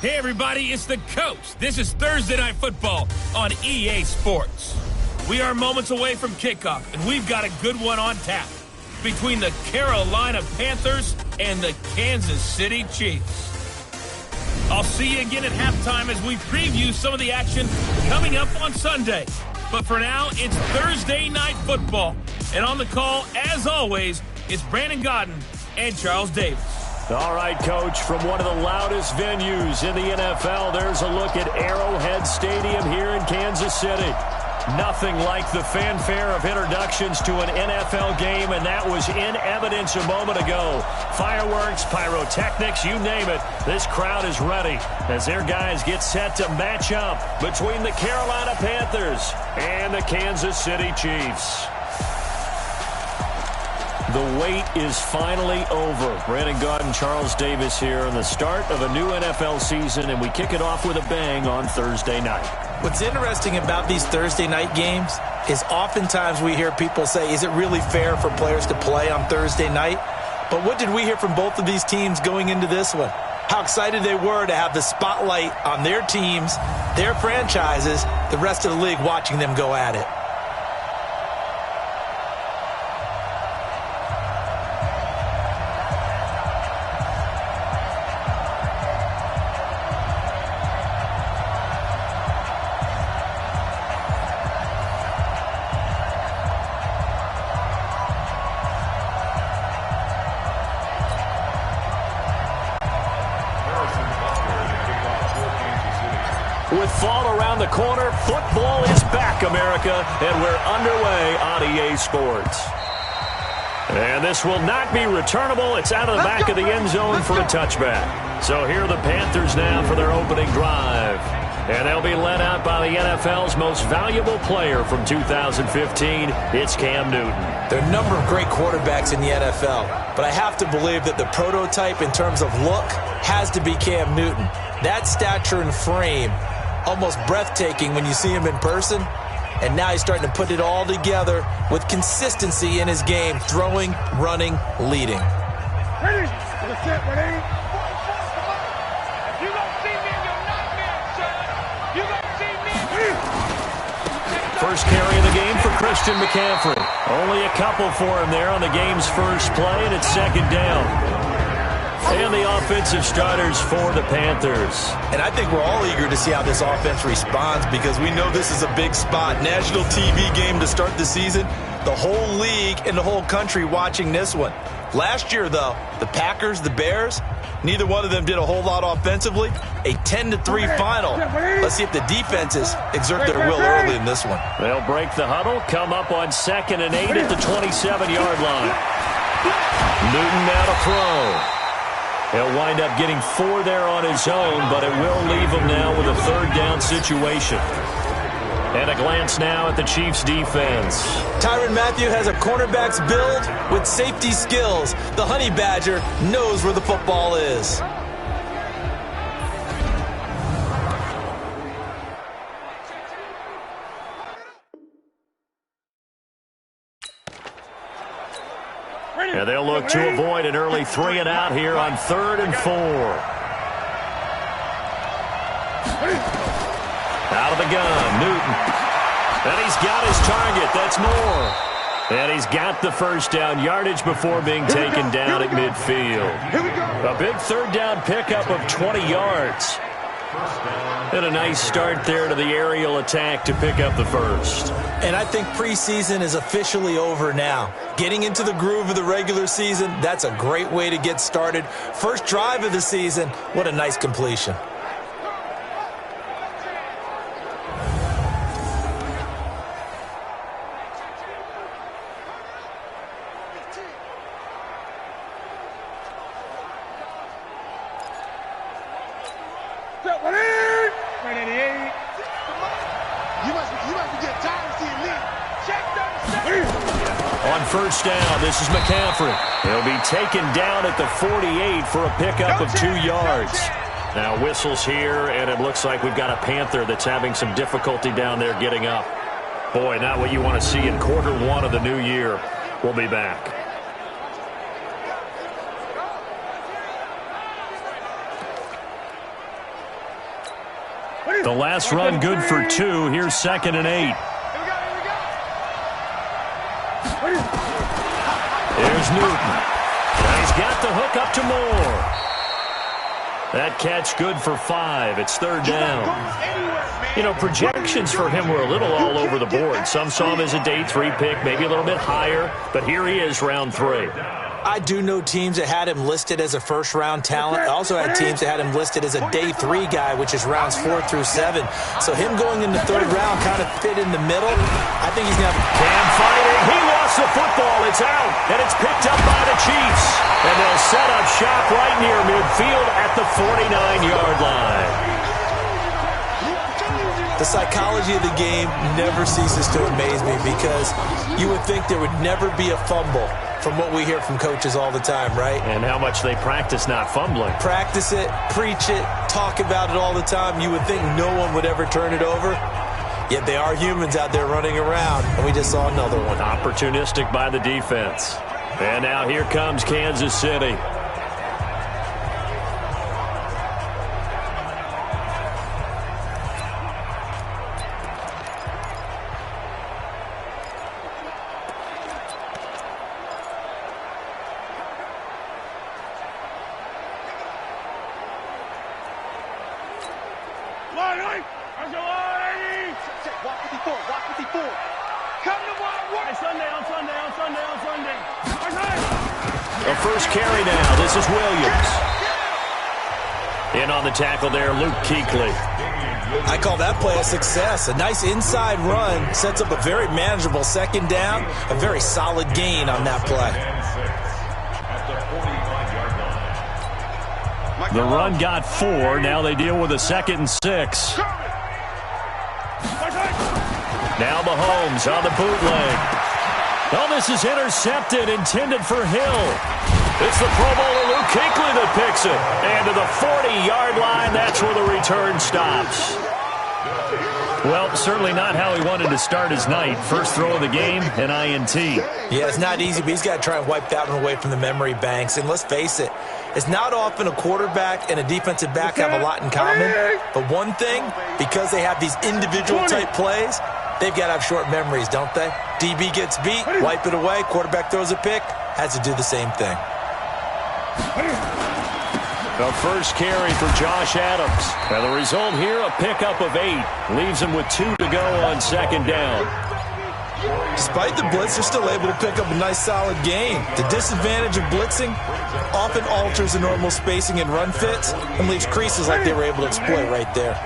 Hey everybody, it's the Coach. This is Thursday Night Football on EA Sports. We are moments away from kickoff, and we've got a good one on tap between the Carolina Panthers and the Kansas City Chiefs. I'll see you again at halftime as we preview some of the action coming up on Sunday. But for now, it's Thursday Night Football. And on the call, as always, it's Brandon Godden and Charles Davis. All right, Coach, from one of the loudest venues in the NFL, there's a look at Arrowhead Stadium here in Kansas City. Nothing like the fanfare of introductions to an NFL game, and that was in evidence a moment ago. Fireworks, pyrotechnics, you name it. This crowd is ready as their guys get set to match up between the Carolina Panthers and the Kansas City Chiefs. The wait is finally over. Brandon Godden, Charles Davis here on the start of a new NFL season, and we kick it off with a bang on Thursday night. What's interesting about these Thursday night games is oftentimes we hear people say, is it really fair for players to play on Thursday night? But what did we hear from both of these teams going into this one? How excited they were to have the spotlight on their teams, their franchises, the rest of the league watching them go at it. With fall around the corner, football is back, America, and we're underway on EA Sports. And this will not be returnable. It's out of the back of the end zone for a touchback. So here are the Panthers now for their opening drive. And they'll be led out by the NFL's most valuable player from 2015. It's Cam Newton. There are a number of great quarterbacks in the NFL, but I have to believe that the prototype in terms of look has to be Cam Newton. That stature and frame, almost breathtaking when you see him in person. And now he's starting to put it all together with consistency in his game, throwing, running, leading. Ready? Set, ready? You gonna see me in your nightmare, son. You gonna see me. First carry of the game for Christian McCaffrey. Only a couple for him there on the game's first play, and it's second down. And the offensive starters for the Panthers. And I think we're all eager to see how this offense responds because we know this is a big spot. National TV game to start the season. The whole league and the whole country watching this one. Last year, though, the Packers, the Bears, neither one of them did a whole lot offensively. A 10-3 final. Let's see if the defenses exert their will early in this one. They'll break the huddle, come up on 2nd and 8 at the 27-yard line. Newton now to throw. He'll wind up getting 4 there on his own, but it will leave him now with a third down situation. And a glance now at the Chiefs' defense. Tyrann Mathieu has a cornerback's build with safety skills. The Honey Badger knows where the football is. And they'll look to avoid an early 3-and-out here on 3rd and 4. Out of the gun, Newton. And he's got his target. That's more. And he's got the first down yardage before being taken down at midfield. A big third down pickup of 20 yards. And a nice start there to the aerial attack to pick up the first. And I think preseason is officially over now. Getting into the groove of the regular season, that's a great way to get started. First drive of the season, what a nice completion. On first down, this is McCaffrey. He'll be taken down at the 48 for a pickup of 2 yards. Now whistles here, and it looks like we've got a Panther that's having some difficulty down there getting up. Boy, not what you want to see in quarter one of the new year. We'll be back. The last run good for 2. Here's 2nd and 8. There's Newton. And he's got the hook up to Moore. That catch good for 5. It's 3rd down. You know, projections for him were a little all over the board. Some saw him as a day 3 pick, maybe a little bit higher. But here he is, round 3. I do know teams that had him listed as a first-round talent. I also had teams that had him listed as a day 3 guy, which is rounds 4 through 7. So him going in the 3rd round kind of fit in the middle. I think he's going to have Cam fighting. He lost the football. It's out, and it's picked up by the Chiefs. And they'll set up shop right near midfield at the 49-yard line. The psychology of the game never ceases to amaze me because you would think there would never be a fumble from what we hear from coaches all the time, right? And how much they practice not fumbling. Practice it, preach it, talk about it all the time. You would think no one would ever turn it over. Yet they are humans out there running around, and we just saw another one. Opportunistic by the defense. And now here comes Kansas City. A first carry now. This is Williams. In on the tackle there, Luke Kuechly. I call that play a success. A nice inside run sets up a very manageable 2nd down. A very solid gain on that play. The run got 4. Now they deal with a 2nd and 6. Now Mahomes on the bootleg. Oh, this is intercepted, intended for Hill. It's the Pro Bowler Luke Kuechly that picks it. And to the 40-yard line, that's where the return stops. Well, certainly not how he wanted to start his night. First throw of the game, an INT. Yeah, it's not easy, but he's got to try and wipe that one away from the memory banks. And let's face it, it's not often a quarterback and a defensive back have a lot in common. But one thing, because they have these individual type plays, they've got to have short memories, don't they? DB gets beat, wipe it away, quarterback throws a pick, has to do the same thing. The first carry for Josh Adams. And the result here, a pickup of 8. Leaves him with 2 to go on 2nd down. Despite the blitz, they're still able to pick up a nice solid gain. The disadvantage of blitzing often alters the normal spacing and run fits and leaves creases like they were able to exploit right there.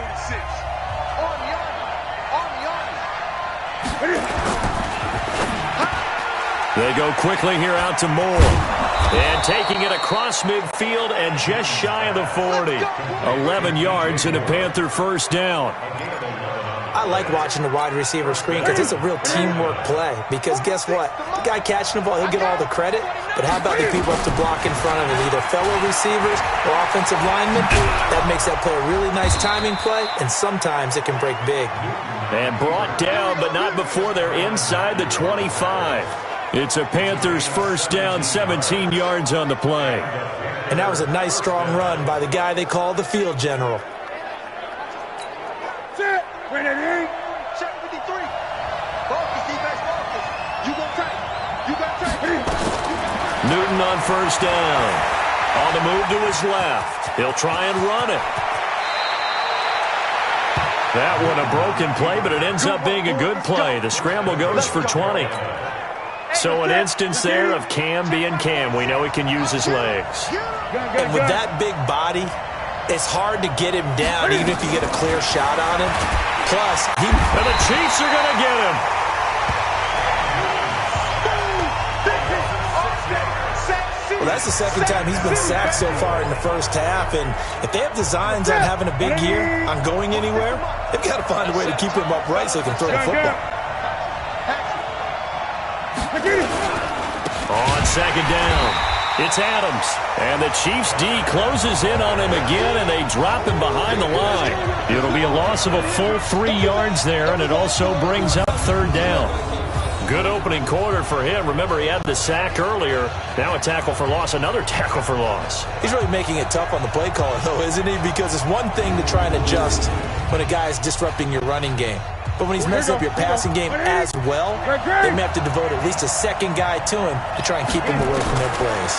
They go quickly here out to Moore. And taking it across midfield and just shy of the 40. 11 yards and a Panther first down. I like watching the wide receiver screen because it's a real teamwork play. Because guess what? The guy catching the ball, he'll get all the credit. But how about the people up to block in front of him, either fellow receivers or offensive linemen? That makes that play a really nice timing play, and sometimes it can break big. And brought down, but not before they're inside the 25. It's a Panthers first down, 17 yards on the play. And that was a nice, strong run by the guy they call the field general. Set. Ready. Check 53. Focus, defense, focus. You go tight. You got tight. Newton on first down. On the move to his left. He'll try and run it. That one a broken play, but it ends up being a good play. The scramble goes for 20. So an instance there of Cam being Cam. We know he can use his legs. And with that big body, it's hard to get him down even if you get a clear shot on him. Plus, and the Chiefs are going to get him. Well, that's the 2nd time he's been sacked so far in the first half. And if they have designs on having a big year, on going anywhere, they've got to find a way to keep him upright so he can throw the football. On 2nd down, it's Adams. And the Chiefs D closes in on him again, and they drop him behind the line. It'll be a loss of a full 3 yards there, and it also brings up 3rd down. Good opening quarter for him. Remember, he had the sack earlier. Now a tackle for loss, another tackle for loss. He's really making it tough on the play caller, though, isn't he? Because it's one thing to try and adjust when a guy is disrupting your running game. But when he's messing up your passing game as well, they may have to devote at least a second guy to him to try and keep him away from their plays.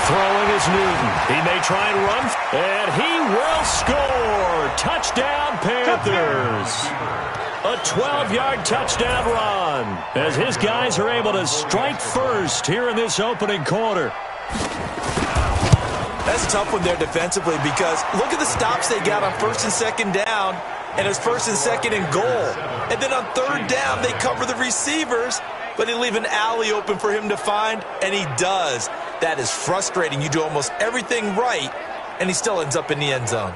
Throwing is Newton. He may try and run, and he will score. Touchdown, Panthers. A 12-yard touchdown run as his guys are able to strike first here in this opening quarter. That's a tough one there defensively because look at the stops they got on first and second down, and it's first and second and goal. And then on third down, they cover the receivers, but they leave an alley open for him to find, and he does. That is frustrating. You do almost everything right, and he still ends up in the end zone.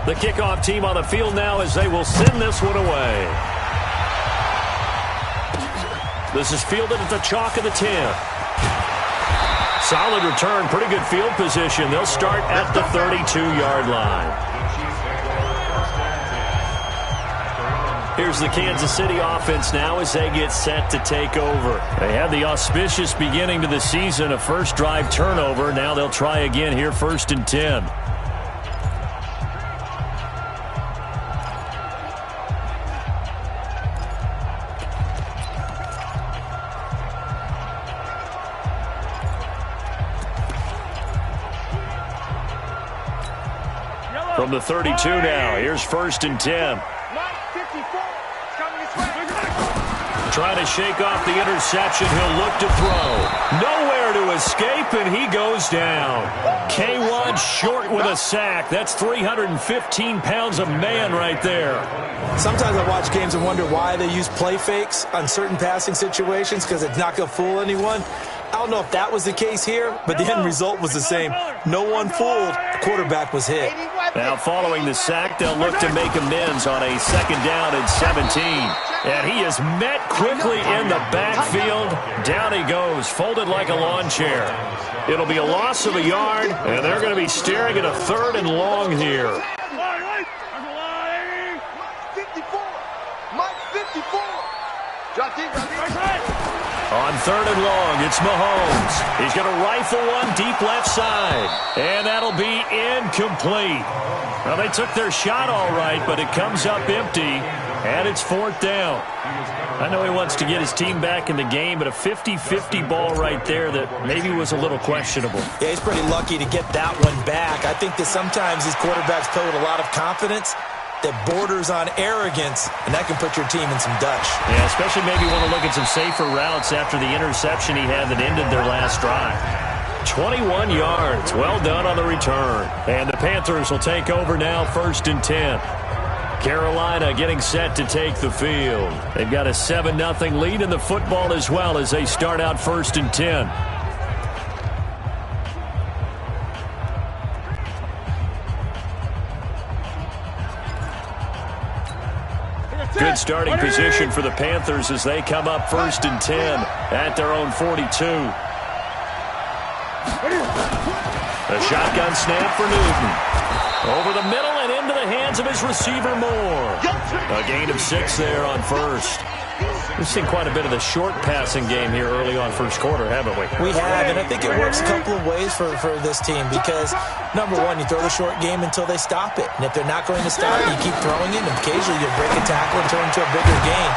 The kickoff team on the field now as they will send this one away. This is fielded at the chalk of the 10. Solid return, pretty good field position. They'll start at the 32-yard line. Here's the Kansas City offense now as they get set to take over. They had the auspicious beginning to the season, a first drive turnover. Now they'll try again here, 1st and 10. From the 32 now, here's 1st and 10. Trying to shake off the interception. He'll look to throw. Nowhere to escape, and he goes down. K1 short with a sack. That's 315 pounds of man right there. Sometimes I watch games and wonder why they use play fakes on certain passing situations because it's not going to fool anyone. I don't know if that was the case here, but the end result was the same. No one fooled. The quarterback was hit. Now following the sack, they'll look to make amends on a 2nd down and 17. And he is met quickly in the backfield. Down he goes, folded like a lawn chair. It'll be a loss of a yard, and they're going to be staring at a 3rd and long here. On 3rd and long, it's Mahomes. He's going to rifle one deep left side. And that'll be incomplete. Well, they took their shot all right, but it comes up empty. And it's 4th down. I know he wants to get his team back in the game, but a 50-50 ball right there that maybe was a little questionable. Yeah, he's pretty lucky to get that one back. I think that sometimes these quarterbacks play with a lot of confidence that borders on arrogance, and that can put your team in some dutch. Yeah, especially maybe want to look at some safer routes after the interception he had that ended their last drive. 21 yards. Well done on the return. And the Panthers will take over now, 1st and 10. Carolina getting set to take the field. They've got a 7-0 lead in the football as well as they start out 1st and 10. Good starting position for the Panthers as they come up 1st and 10 at their own 42. A shotgun snap for Newton. Over the middle and into the hands of his receiver Moore. A gain of 6 there on 1st. We've seen quite a bit of the short passing game here early on 1st quarter, haven't we? We have, and I think it works a couple of ways for this team because, number one, you throw the short game until they stop it. And if they're not going to stop it, you keep throwing it, and occasionally you'll break a tackle and turn into a bigger gain.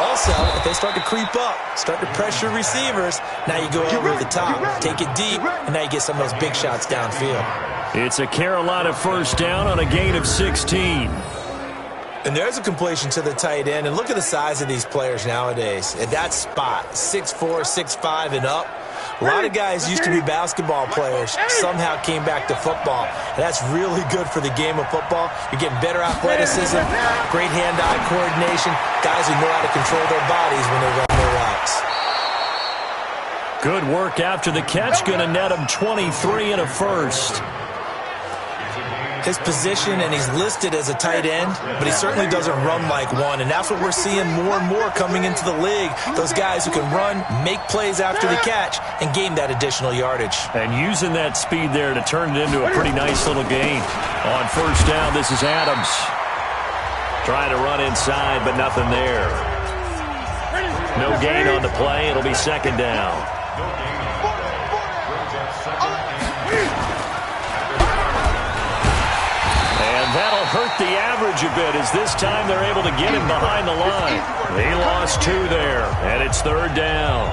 Also, if they start to creep up, start to pressure receivers, now you go over the top, take it deep, and now you get some of those big shots downfield. It's a Carolina 1st down on a gain of 16. And there's a completion to the tight end. And look at the size of these players nowadays. At that spot, 6'4", 6'5", and up. A lot of guys used to be basketball players, somehow came back to football. And that's really good for the game of football. You're getting better athleticism, great hand-eye coordination, guys who know how to control their bodies when they run their routes. Good work after the catch. Going to net him 23 and a 1st. His position, and he's listed as a tight end, but he certainly doesn't run like one, and that's what we're seeing more and more coming into the league. Those guys who can run, make plays after the catch, and gain that additional yardage. And using that speed there to turn it into a pretty nice little gain. On first down, this is Adams. Trying to run inside, but nothing there. No gain on the play. It'll be second down. And that'll hurt the average a bit, as this time they're able to get him behind the line. He lost 2 there, and it's third down.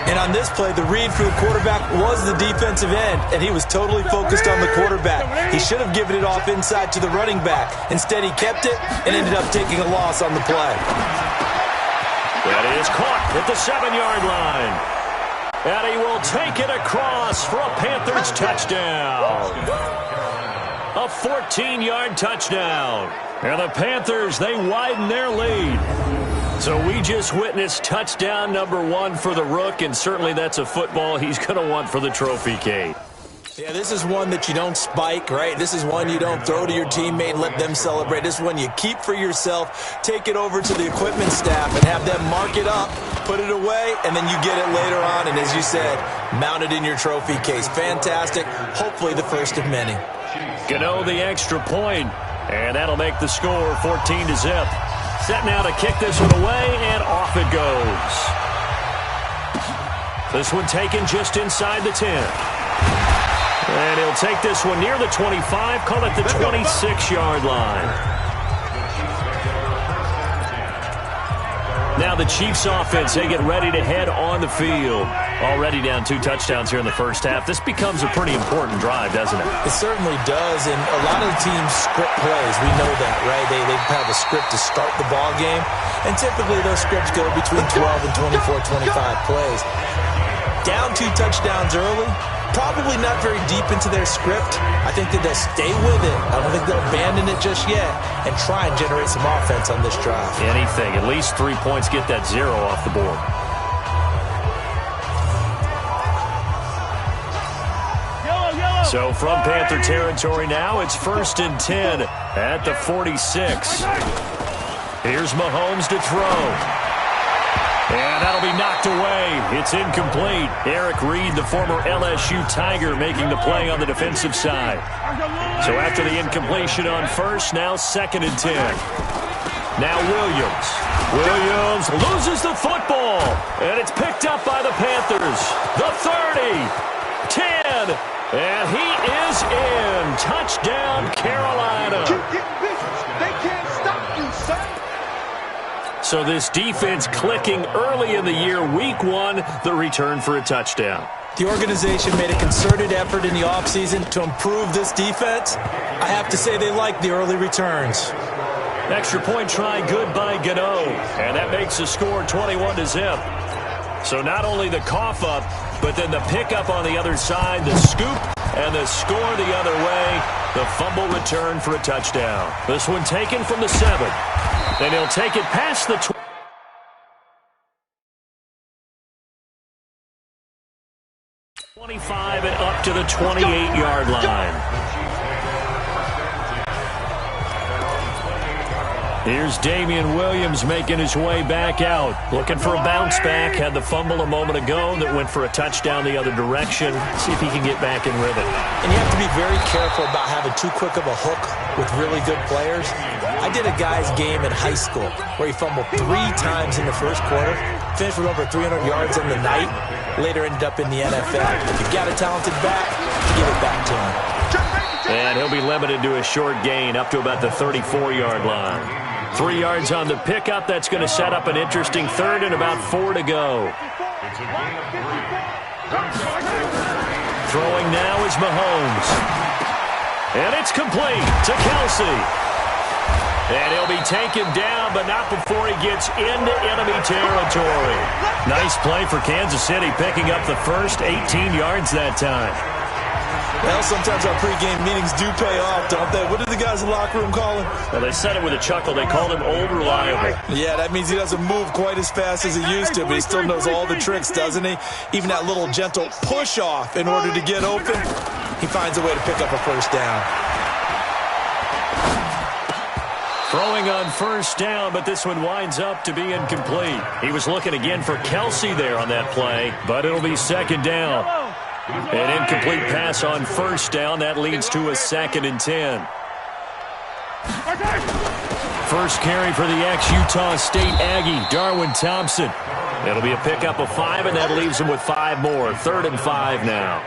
And on this play, the read for the quarterback was the defensive end, and he was totally focused on the quarterback. He should have given it off inside to the running back. Instead, he kept it and ended up taking a loss on the play. That is caught at the 7-yard line. And he will take it across for a Panthers touchdown. A 14-yard touchdown. And the Panthers, they widen their lead. So we just witnessed touchdown number 1 for the Rook, and certainly that's a football he's going to want for the trophy case. Yeah, this is one that you don't spike, right? This is one you don't throw to your teammate and let them celebrate. This is one you keep for yourself, take it over to the equipment staff and have them mark it up, put it away, and then you get it later on. And as you said, mount it in your trophy case. Fantastic. Hopefully the first of many. Gano the extra point, and that'll make the score 14-0. Set now to kick this one away, and off it goes. This one taken just inside the 10. And he'll take this one near the 25, call it the 26-yard line. Now the Chiefs offense, they get ready to head on the field. Already down 2 touchdowns here in the first half. This becomes a pretty important drive, doesn't it? It certainly does, and a lot of the teams script plays. We know that, right? They have a script to start the ball game, and typically those scripts go between 12 and 24, 25 plays. Down 2 touchdowns early, probably not very deep into their script. I think that they'll stay with it. I don't think they'll abandon it just yet and try and generate some offense on this drive. Anything. At least 3 points, get that 0 off the board. So from Panther territory now, it's 1st and 10 at the 46. Here's Mahomes to throw. And that'll be knocked away. It's incomplete. Eric Reed, the former LSU Tiger, making the play on the defensive side. So after the incompletion on first, now 2nd and 10. Now Williams. Williams loses the football. And it's picked up by the Panthers. The 30. 10. And he is in. Touchdown, Carolina. Keep getting busy. They can't stop you, son. So this defense clicking early in the year. Week 1, the return for a touchdown. The organization made a concerted effort in the offseason to improve this defense. I have to say they like the early returns. Extra point try good by Gano. And that makes the score 21-0. So not only the cough up, but then the pickup on the other side, the scoop, and the score the other way. The fumble return for a touchdown. This one taken from the 7. And he'll take it past the 25 and up to the 28-yard line. Here's Damian Williams making his way back out. Looking for a bounce back. Had the fumble a moment ago that went for a touchdown the other direction. See if he can get back in rhythm. And you have to be very careful about having too quick of a hook with really good players. I did a guy's game in high school where he fumbled 3 times in the first quarter. Finished with over 300 yards on the night. Later ended up in the NFL. If you've got a talented back, give it back to him. And he'll be limited to a short gain up to about the 34-yard line. 3 yards on the pickup. That's going to set up an interesting 3rd and about 4 to go. Throwing now is Mahomes. And it's complete to Kelsey. And he'll be taken down, but not before he gets into enemy territory. Nice play for Kansas City, picking up the first 18 yards that time. Well, sometimes our pregame meetings do pay off, don't they? What did the guys in the locker room call him? Well, they said it with a chuckle. They called him Old Reliable. Yeah, that means he doesn't move quite as fast as he used to, but he still knows all the tricks, doesn't he? Even that little gentle push-off in order to get open, he finds a way to pick up a first down. Throwing on first down, but this one winds up to be incomplete. He was looking again for Kelsey there on that play, but it'll be 2nd down. An incomplete pass on first down. That leads to a 2nd and 10. First carry for the ex-Utah State Aggie, Darwin Thompson. It'll be a pickup of 5, and that leaves him with 5 more. 3rd and 5 now.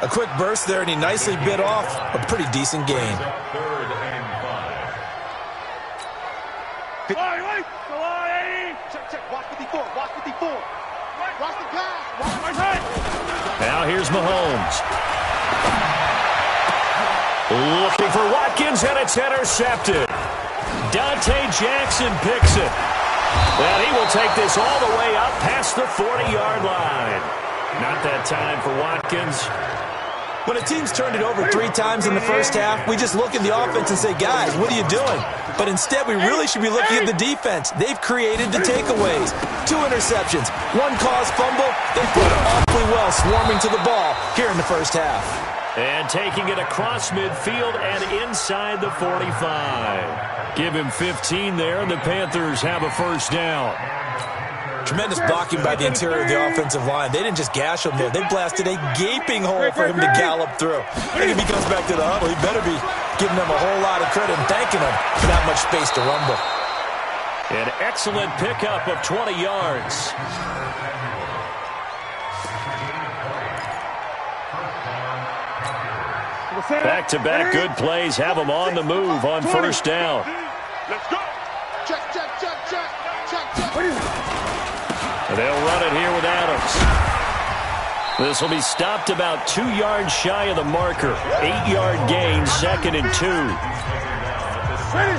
A quick burst there, and he nicely bit off a pretty decent gain. Check. Watch 54. Watch 54. Watch the pass. Now here's Mahomes. Looking for Watkins, and it's intercepted. Dante Jackson picks it. And he will take this all the way up past the 40-yard line. Not that time for Watkins. When a team's turned it over 3 times in the first half, we just look at the offense and say, guys, what are you doing? But instead, we really should be looking at the defense. They've created the takeaways. 2 interceptions, 1 caused fumble. They played awfully well swarming to the ball here in the first half. And taking it across midfield and inside the 45. Give him 15 there, and the Panthers have a first down. Tremendous blocking by the interior of the offensive line. They didn't just gash him there. They blasted a gaping hole for him to gallop through. And if he comes back to the huddle, he better be giving them a whole lot of credit and thanking them for that much space to rumble. An excellent pickup of 20 yards. Back-to-back good plays have them on the move on first down. Let's go. Check. They'll run it here with Adams. This will be stopped about 2 yards shy of the marker. 8-yard gain, 2nd and 2.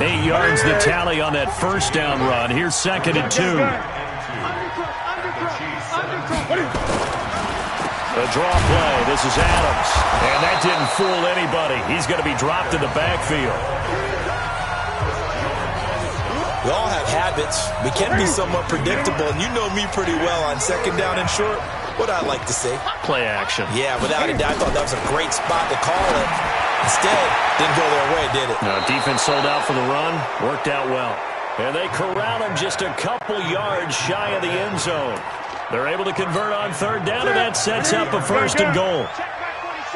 8 yards the tally on that first down run. Here's 2nd and 2. The draw play. This is Adams. And that didn't fool anybody. He's going to be dropped in the backfield. We all have habits. We can be somewhat predictable, and you know me pretty well on 2nd down and short. What I like to say? Play action. Yeah, without a doubt, I thought that was a great spot to call it. Instead, didn't go their way, did it? Now, defense sold out for the run. Worked out well. And they corral him just a couple yards shy of the end zone. They're able to convert on 3rd down, and that sets up a 1st and goal.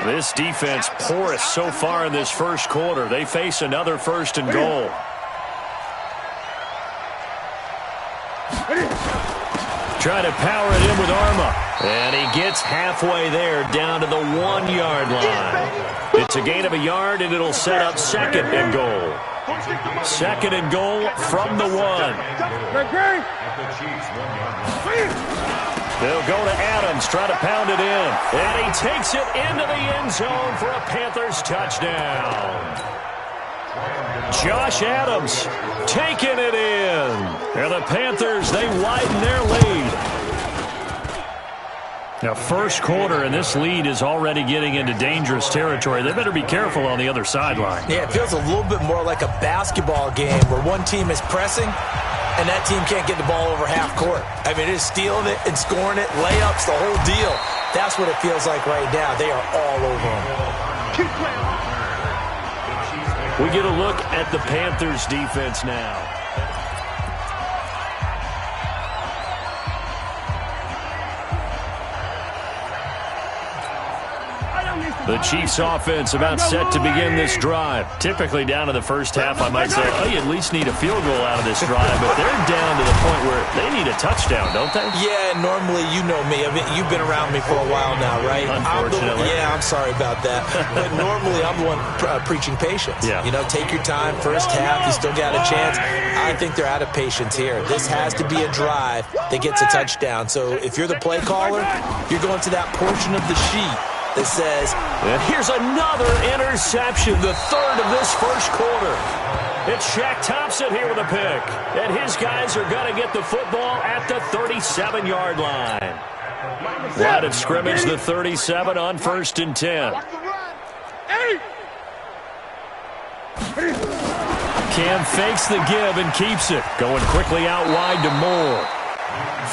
This defense porous so far in this first quarter. They face another 1st and goal. Try to power it in with Arma. And he gets halfway there down to the 1-yard line. It's a gain of a yard, and it'll set up 2nd and goal. 2nd and goal from the 1. They'll go to Adams, try to pound it in. And he takes it into the end zone for a Panthers touchdown. Josh Adams taking it in. And the Panthers, they widen their lead. Now, first quarter, and this lead is already getting into dangerous territory. They better be careful on the other sideline. Yeah, it feels a little bit more like a basketball game where one team is pressing and that team can't get the ball over half court. I mean, it is stealing it and scoring it, layups, the whole deal. That's what it feels like right now. They are all over them. We get a look at the Panthers' defense now. The Chiefs offense about set to begin this drive. Typically down to the first half, I might say, oh, you at least need a field goal out of this drive, but they're down to the point where they need a touchdown, don't they? Yeah, normally, you know me. I mean, you've been around me for a while now, right? Unfortunately. I'm sorry about that. But normally, I'm the one preaching patience. Yeah. You know, take your time. First half, you still got a chance. I think they're out of patience here. This has to be a drive that gets a touchdown. So if you're the play caller, you're going to that portion of the sheet that says, here's another interception, the 3rd of this first quarter. It's Shaq Thompson here with a pick. And his guys are going to get the football at the 37-yard line. Line of scrimmage, the 37 on 1st and 10. Cam fakes the give and keeps it. Going quickly out wide to Moore.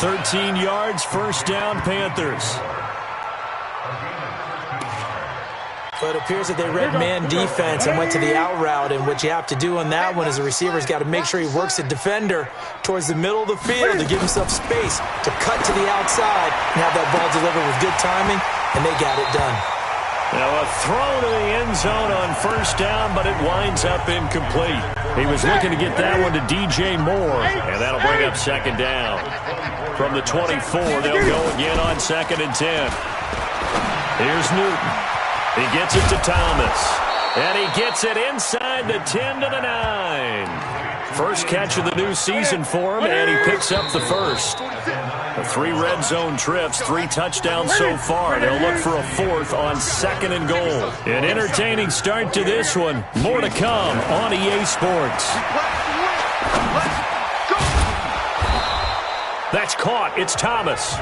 13 yards, 1st down, Panthers. Well, it appears that they read man defense and went to the out route, and what you have to do on that one is the receiver's got to make sure he works the defender towards the middle of the field to give himself space to cut to the outside and have that ball delivered with good timing, and they got it done. Now a throw to the end zone on first down, but it winds up incomplete. He was looking to get that one to DJ Moore, and that'll bring up second down. From the 24, they'll go again on 2nd and 10. Here's Newton. He gets it to Thomas, and he gets it inside the 10 to the 9. First catch of the new season for him, and he picks up the first. 3 red zone trips, 3 touchdowns so far. They'll look for a 4th on 2nd and goal. An entertaining start to this one. More to come on EA Sports. That's caught. It's Thomas,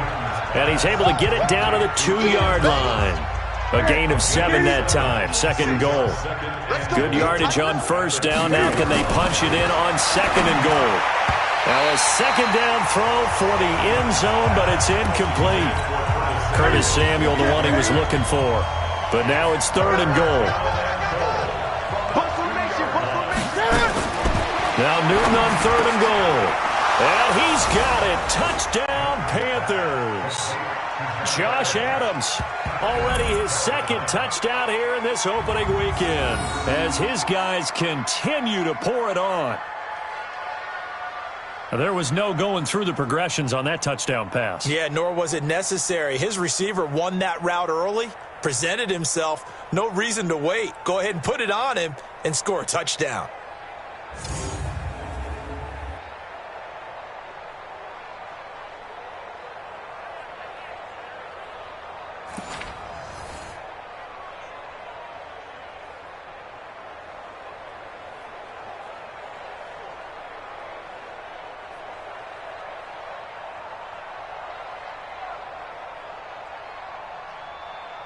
and he's able to get it down to the 2-yard line. A gain of 7 that time. 2nd and goal. Good yardage on first down. Now can they punch it in on 2nd and goal? Now a second down throw for the end zone, but it's incomplete. Curtis Samuel, the one he was looking for. But now it's 3rd and goal. Now Newton on 3rd and goal. And he's got it. Touchdown, Panthers. Josh Adams, already his 2nd touchdown here in this opening weekend, as his guys continue to pour it on. There was no going through the progressions on that touchdown pass. Yeah, nor was it necessary. His receiver won that route early, presented himself. No reason to wait. Go ahead and put it on him and score a touchdown.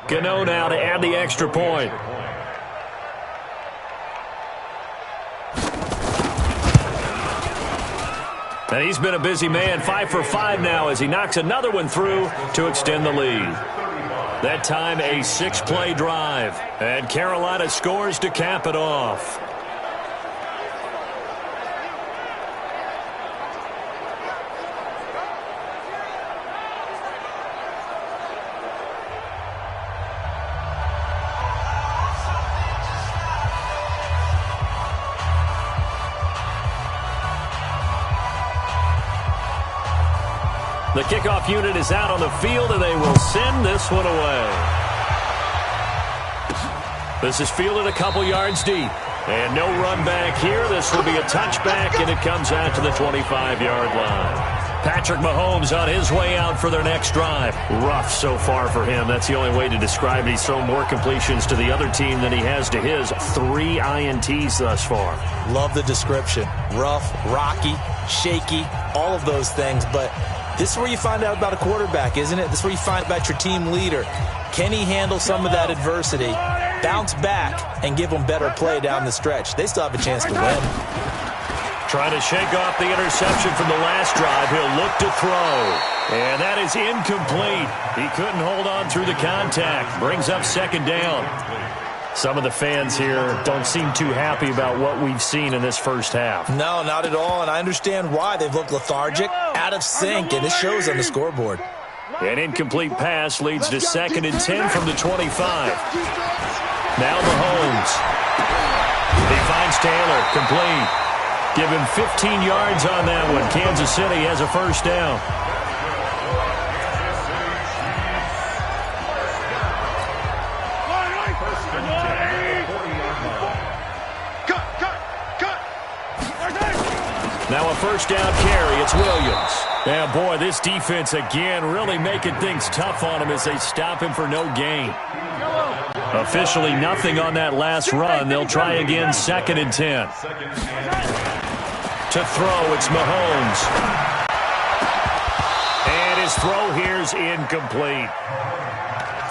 Gano now to add the extra point. And he's been a busy man, 5 for 5 now as he knocks another one through to extend the lead. That time a 6-play drive, and Carolina scores to cap it off. The kickoff unit is out on the field, and they will send this one away. This is fielded a couple yards deep. And no run back here. This will be a touchback, and it comes out to the 25-yard line. Patrick Mahomes on his way out for their next drive. Rough so far for him. That's the only way to describe it. He's thrown more completions to the other team than he has to his. 3 INTs thus far. Love the description. Rough, rocky, shaky, all of those things. But this is where you find out about a quarterback, isn't it? This is where you find about your team leader. Can he handle some of that adversity, bounce back, and give them better play down the stretch? They still have a chance to win. Trying to shake off the interception from the last drive. He'll look to throw. And that is incomplete. He couldn't hold on through the contact. Brings up second down. Some of the fans here don't seem too happy about what we've seen in this first half. No, not at all, and I understand why. They've looked lethargic, out of sync, and it shows on the scoreboard. An incomplete pass leads to 2nd and 10 from the 25. Now Mahomes. He finds Taylor, complete. Give him 15 yards on that one. Kansas City has a first down. Now a first down carry. It's Williams. Yeah, boy, this defense again really making things tough on him as they stop him for no gain. Officially nothing on that last run. They'll try again, 2nd and 10. To throw, it's Mahomes. And his throw here's incomplete.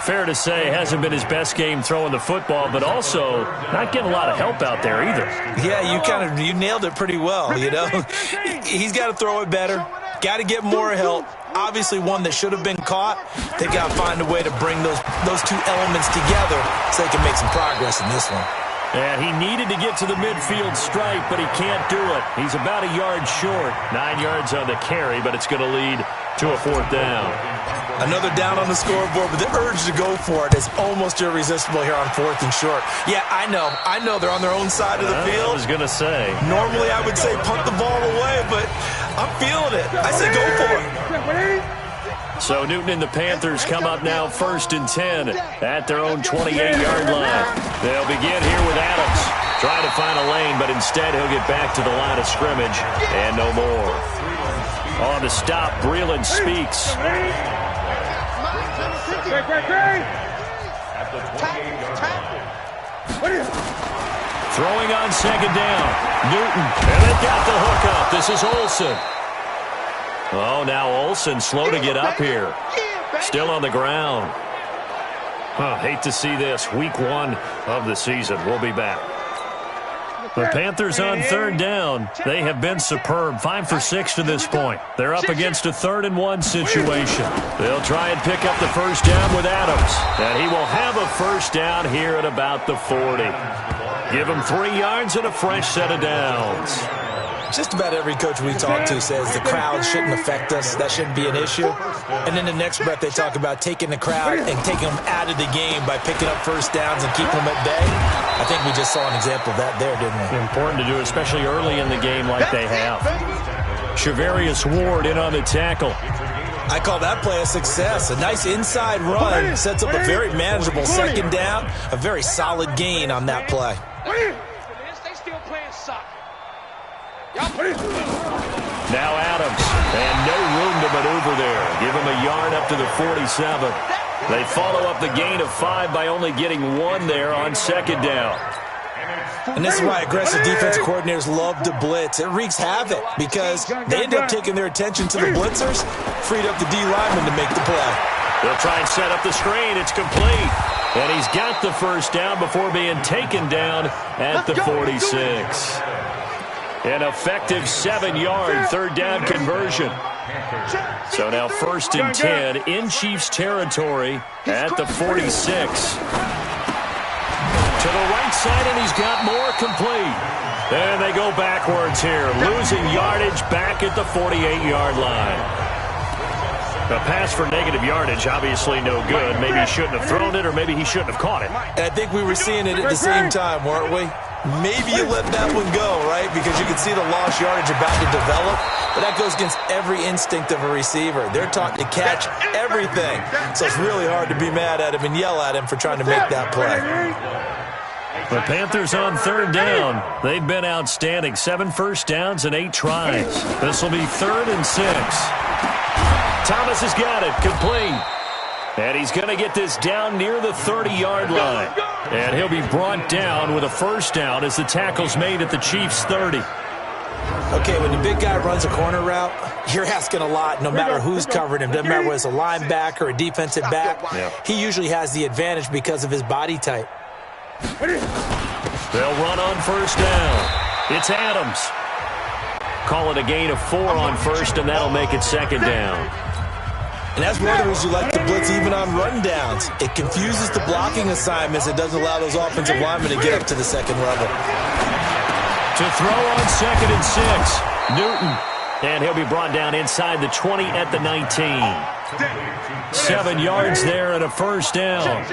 Fair to say, hasn't been his best game throwing the football, but also not getting a lot of help out there either. Yeah, you nailed it pretty well, you know. He's got to throw it better, got to get more help. obviously one that should have been caught. They got to find a way to bring those two elements together so they can make some progress in this one. And he needed to get to the midfield stripe, but he can't do it. He's about a yard short. 9 yards on the carry, but it's going to lead to a 4th down. Another down on the scoreboard, but the urge to go for it is almost irresistible here on 4th and short. Yeah, I know they're on their own side of the field. I was going to say. Normally I would say punt the ball away, but I'm feeling it. I say go for it. So Newton and the Panthers come up now 1st and 10 at their own 28-yard line. They'll begin here with Adams. Trying to find a lane, but instead he'll get back to the line of scrimmage and no more. On the stop, Breeland Speaks. Throwing on 2nd down. Newton, and they've got the hook up. This is Olsen. Oh, now Olsen slow to get up here. Still on the ground. Hate to see this. Week 1 of the season. We'll be back. The Panthers on 3rd down. They have been superb. 5 for 6 to this point. They're up against a 3rd and 1 situation. They'll try and pick up the 1st down with Adams. And he will have a 1st down here at about the 40. Give him 3 yards and a fresh set of downs. Just about every coach we talk to says the crowd shouldn't affect us. That shouldn't be an issue. And then the next breath they talk about taking the crowd and taking them out of the game by picking up 1st downs and keeping them at bay. I think we just saw an example of that there, didn't we? Important to do, especially early in the game like they have. Shavarius Ward in on the tackle. I call that play a success. A nice inside run sets up a very manageable 2nd down. A very solid gain on that play. They still playing soccer. Now Adams, and no room to maneuver there. Give him a yard up to the 47. They follow up the gain of 5 by only getting 1 there on 2nd down. And this is why aggressive defensive coordinators love to blitz. It wreaks havoc because they end up taking their attention to the blitzers, freed up the D lineman to make the play. They'll try and set up the screen. It's complete. And he's got the 1st down before being taken down at the 46. An effective 7-yard 3rd down conversion. So now 1st and 10 in Chiefs territory at the 46. To the right side, and he's got more complete. And they go backwards here, losing yardage back at the 48-yard line. A pass for negative yardage, obviously no good. Maybe he shouldn't have thrown it, or maybe he shouldn't have caught it. And I think we were seeing it at the same time, weren't we? Maybe you let that one go, right? Because you can see the lost yardage about to develop. But that goes against every instinct of a receiver. They're taught to catch everything. So it's really hard to be mad at him and yell at him for trying to make that play. The Panthers on 3rd down. They've been outstanding. 7 1st downs and 8 tries. This will be 3rd and 6. Thomas has got it. Complete. And he's going to get this down near the 30-yard line. And he'll be brought down with a 1st down as the tackle's made at the Chiefs' 30. Okay, when the big guy runs a corner route, you're asking a lot no matter who's covering him. Doesn't matter whether it's a linebacker or a defensive back. Yeah. He usually has the advantage because of his body type. They'll run on 1st down. It's Adams. Call it a gain of 4 on 1st, and that'll make it 2nd down. And that's one of the reasons you like to blitz even on run downs. It confuses the blocking assignments. It doesn't allow those offensive linemen to get up to the 2nd level. To throw on 2nd and 6, Newton. And he'll be brought down inside the 20 at the 19. 7 yards there and a 1st down.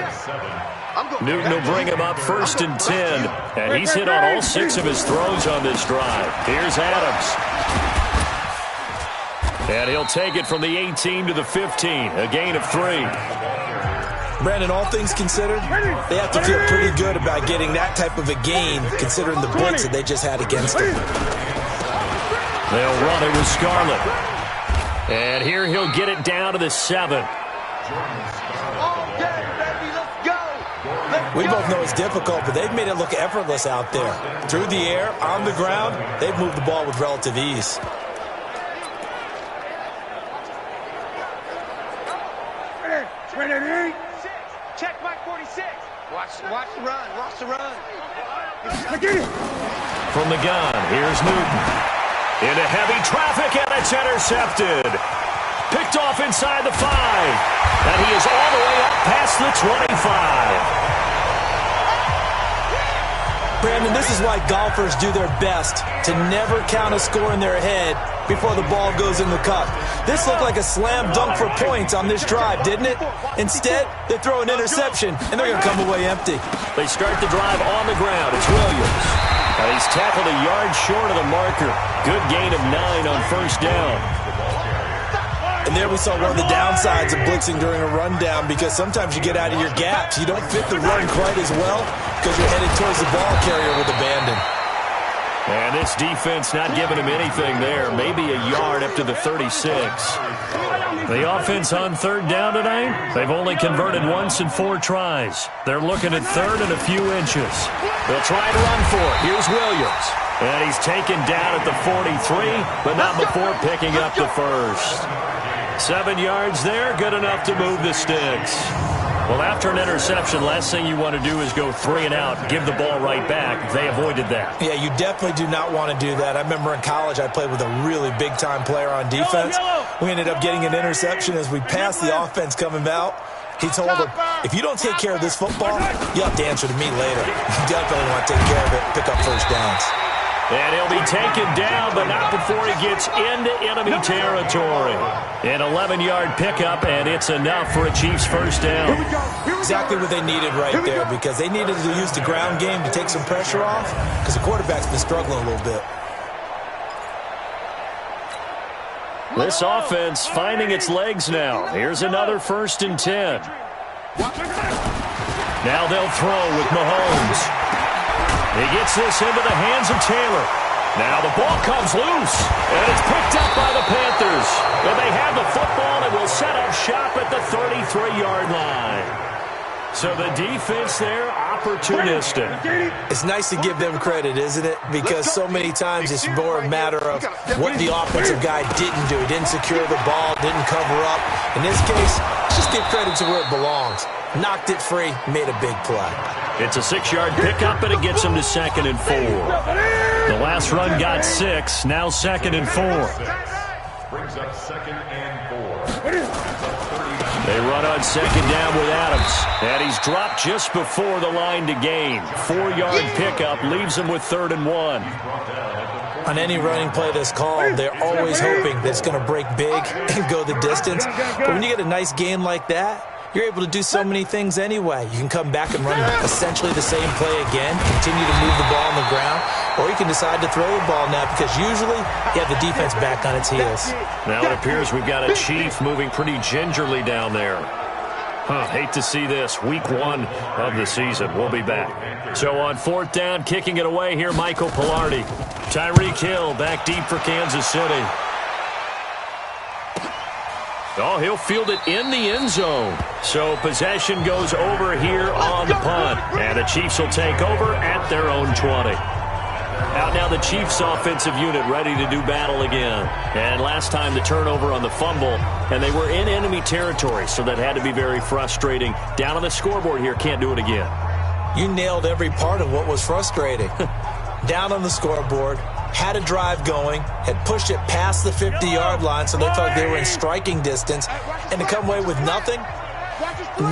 Newton will bring him up 1st and 10. And he's hit on all 6 of his throws on this drive. Here's Adams. And he'll take it from the 18 to the 15. A gain of 3. Brandon, all things considered, they have to feel pretty good about getting that type of a gain considering the blitz that they just had against them. They'll run it with Scarlett. And here he'll get it down to the 7. We both know it's difficult, but they've made it look effortless out there. Through the air, on the ground, they've moved the ball with relative ease. Check Mike 46. Watch the run. Watch the run. From the gun, here's Newton. Into heavy traffic, and it's intercepted. picked off inside the 5. And he is all the way up past the 25. Brandon, this is why golfers do their best to never count a score in their head before the ball goes in the cup. This looked like a slam dunk for points on this drive, didn't it? Instead, they throw an interception, and they're going to come away empty. They start the drive on the ground. It's Williams. And he's tackled a yard short of the marker. Good gain of 9 on first down. And there we saw one of the downsides of blitzing during a rundown, because sometimes you get out of your gaps. You don't fit the run quite as well because you're headed towards the ball carrier with abandon. And this defense not giving him anything there. Maybe a yard up to the 36. The offense on third down tonight, they've only converted once in 4 tries. They're looking at third and a few inches. They'll try to run for it. Here's Williams. And he's taken down at the 43, but not before picking up the first. 7 yards there, good enough to move the sticks. Well, after an interception, last thing you want to do is go 3 and out, give the ball right back. They avoided that. Yeah, you definitely do not want to do that. I remember in college I played with a really big-time player on defense. We ended up getting an interception as we passed the offense coming out. He told him, if you don't take care of this football, you have to answer to me later. You definitely want to take care of it, pick up first downs. And he'll be taken down, but not before he gets into enemy territory. An 11-yard pickup, and it's enough for a Chiefs first down. Exactly what they needed right there, because they needed to use the ground game to take some pressure off, because the quarterback's been struggling a little bit. This offense finding its legs now. Here's another 1st and 10. Now they'll throw with Mahomes. He gets this into the hands of Taylor. Now the ball comes loose, and it's picked up by the Panthers. And they have the football and will set up shop at the 33-yard line. So the defense there, opportunistic. It's nice to give them credit, isn't it? Because so many times it's more a matter of what the offensive guy didn't do. He didn't secure the ball, didn't cover up. In this case, just give credit to where it belongs. Knocked it free, made a big play. It's a 6-yard pickup, and it gets him to 2nd and 4. The last run got 6, now 2nd and 4. Brings up 2nd and 4. They run on 2nd down with Adams, and he's dropped just before the line to gain. 4-yard pickup leaves him with 3rd and 1. On any running play that's called, they're always hoping that it's going to break big and go the distance. But when you get a nice gain like that, you're able to do so many things anyway. You can come back and run essentially the same play again, continue to move the ball on the ground, or you can decide to throw the ball now, because usually you have the defense back on its heels. Now it appears we've got a Chief moving pretty gingerly down there. Hate to see this. Week 1 of the season. We'll be back. So on 4th down, kicking it away here, Michael Pilardi. Tyreek Hill back deep for Kansas City. Oh, he'll field it in the end zone. So possession goes over here on the punt. And the Chiefs will take over at their own 20. Out now the Chiefs offensive unit ready to do battle again. And last time the turnover on the fumble, and they were in enemy territory, so that had to be very frustrating. Down on the scoreboard here, can't do it again. You nailed every part of what was frustrating. Down on the scoreboard, had a drive going, had pushed it past the 50-yard line, so they felt they were in striking distance, and to come away with nothing,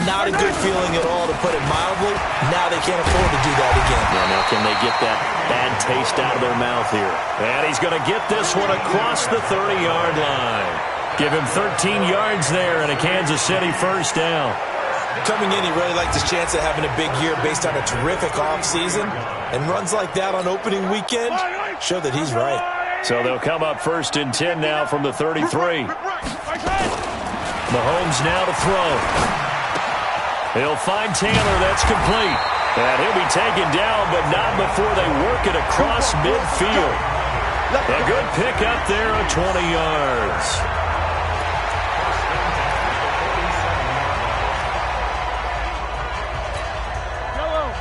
not a good feeling at all, to put it mildly. Now they can't afford to do that again. Yeah, now can they get that bad taste out of their mouth here? And he's going to get this one across the 30-yard line. Give him 13 yards there and a Kansas City first down. Coming in, he really liked his chance of having a big year based on a terrific offseason. And runs like that on opening weekend show that he's right. So they'll come up 1st and 10 now from the 33. Mahomes now to throw. He'll find Taylor. That's complete. And he'll be taken down, but not before they work it across midfield. A good pickup there of 20 yards.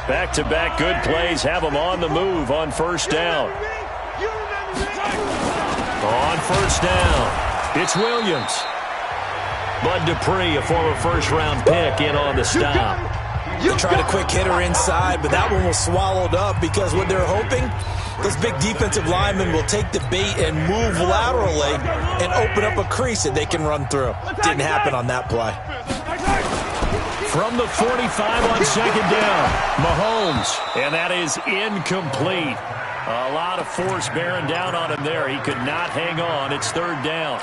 Back-to-back good plays have them on the move on 1st down. On 1st down, it's Williams. Bud Dupree, a former first-round pick, in on the stop. They tried a quick hitter inside, but that one was swallowed up because what they're hoping, those big defensive linemen will take the bait and move laterally and open up a crease that they can run through. Didn't happen on that play. From the 45 on second down, Mahomes, and that is incomplete. A lot of force bearing down on him there. He could not hang on. It's third down.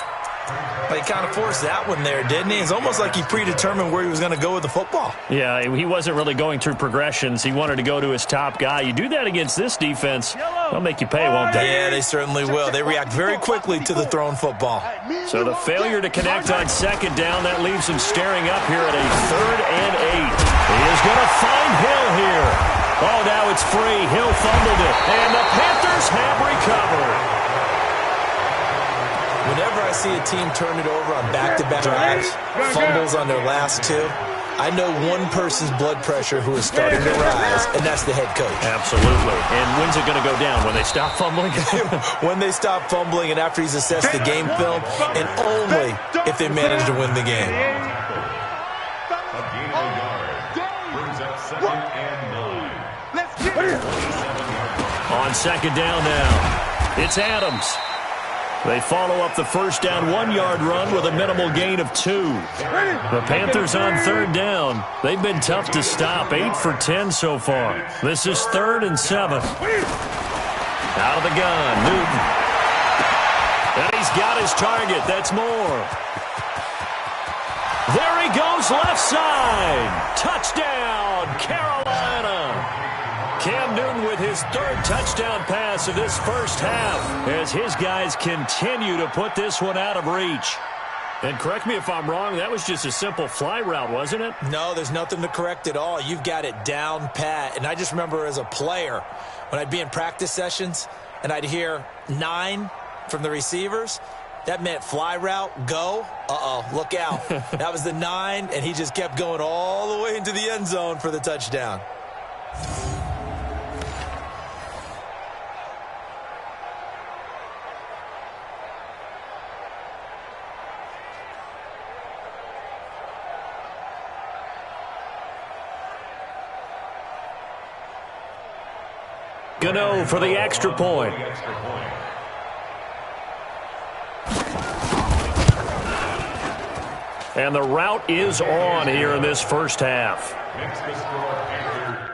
He kind of forced that one there, didn't he? It's almost like he predetermined where he was going to go with the football. Yeah, he wasn't really going through progressions. He wanted to go to his top guy. You do that against this defense, they'll make you pay, won't they? Yeah, they certainly will. They react very quickly to the thrown football. So the failure to connect on second down, that leaves him staring up here at a 3rd and 8. He is going to find Hill here. Oh, now it's free. Hill fumbled it, and the Panthers have recovered. Whenever I see a team turn it over on back-to-back drives, fumbles on their last 2, I know one person's blood pressure who is starting to rise, and that's the head coach. Absolutely. And when's it going to go down? When they stop fumbling? When they stop fumbling and after he's assessed the game film, and only if they manage to win the game. A gain of a yard. Brings up 2nd and 9. Let's get it. On second down now, it's Adams. They follow up the first down 1-yard run with a minimal gain of 2. The Panthers on third down. They've been tough to stop. 8 for 10 so far. This is 3rd and 7. Out of the gun, Newton. And he's got his target. That's Moore. There he goes left side. Touchdown, Carolina. Cam Newton with his 3rd touchdown pass of this first half as his guys continue to put this one out of reach. And correct me if I'm wrong, that was just a simple fly route, wasn't it? No, there's nothing to correct at all. You've got it down pat. And I just remember as a player, when I'd be in practice sessions and I'd hear 9 from the receivers, that meant fly route, go. Uh-oh, look out. That was the 9, and he just kept going all the way into the end zone for the touchdown. Gano for the extra point. And the route is on here in this first half. Makes the score Panthers.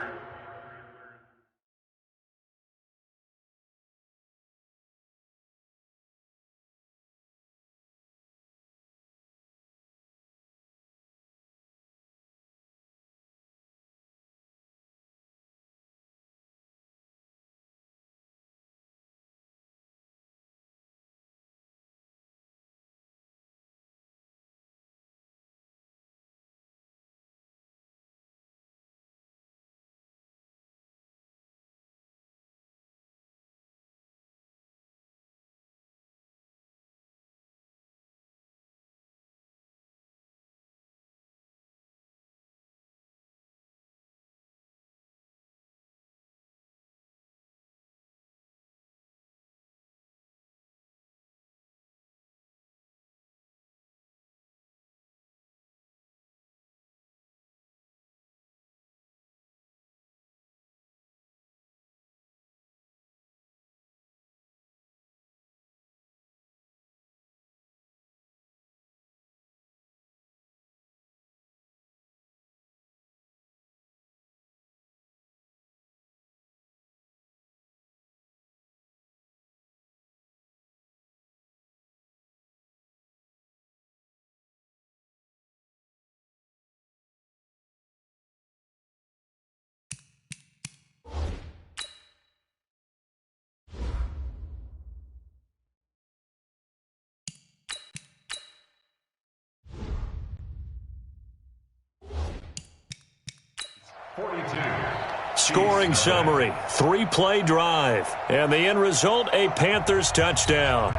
Scoring summary, 3-play drive, and the end result, a Panthers touchdown.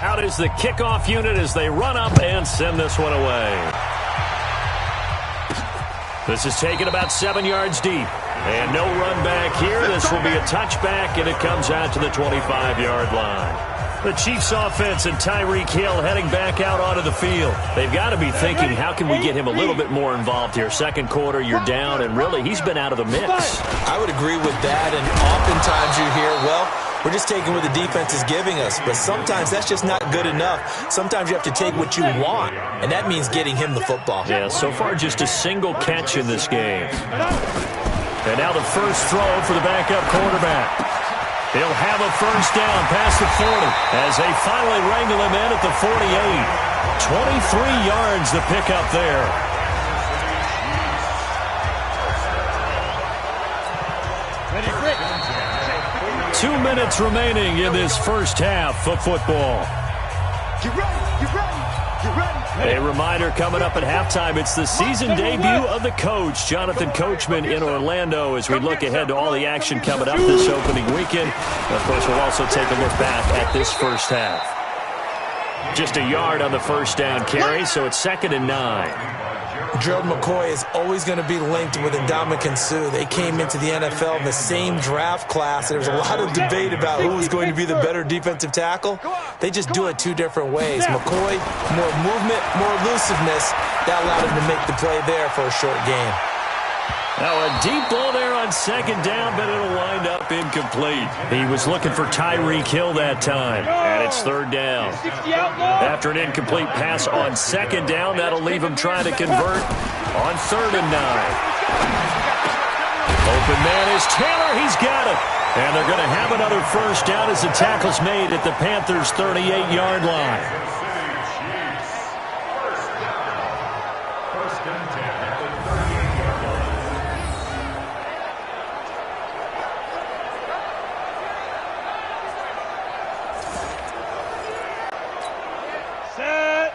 Out is the kickoff unit as they run up and send this one away. This is taken about 7 yards deep, and no run back here. This will be a touchback, and it comes out to the 25-yard line. The Chiefs offense and Tyreek Hill heading back out onto the field. They've got to be thinking, how can we get him a little bit more involved here? Second quarter, you're down, and really, he's been out of the mix. I would agree with that, and oftentimes you hear, well, we're just taking what the defense is giving us. But sometimes that's just not good enough. Sometimes you have to take what you want, and that means getting him the football. Yeah, so far just a single catch in this game. And now the first throw for the backup quarterback. He'll have a first down past the 40 as they finally wrangle him in at the 48. 23 yards the pickup there. Ready, 2 minutes remaining in this first half of football. Get ready, get ready, get ready. A reminder coming up at halftime, it's the season debut of the coach, Jonathan Coachman, in Orlando, as we look ahead to all the action coming up this opening weekend. And of course, we'll also take a look back at this first half. Just a yard on the first down carry, so it's 2nd and 9. Gerald McCoy is always going to be linked with Ndamukong Suh. They came into the NFL in the same draft class. There's a lot of debate about who is going to be the better defensive tackle. They just do it two different ways. McCoy, more movement, more elusiveness. That allowed him to make the play there for a short gain. Now a deep ball there on 2nd down, but it'll wind up incomplete. He was looking for Tyreek Hill that time, and it's 3rd down. After an incomplete pass on 2nd down, that'll leave him trying to convert on 3rd and 9. Open man is Taylor. He's got it. And they're going to have another first down as the tackle's made at the Panthers' 38-yard line.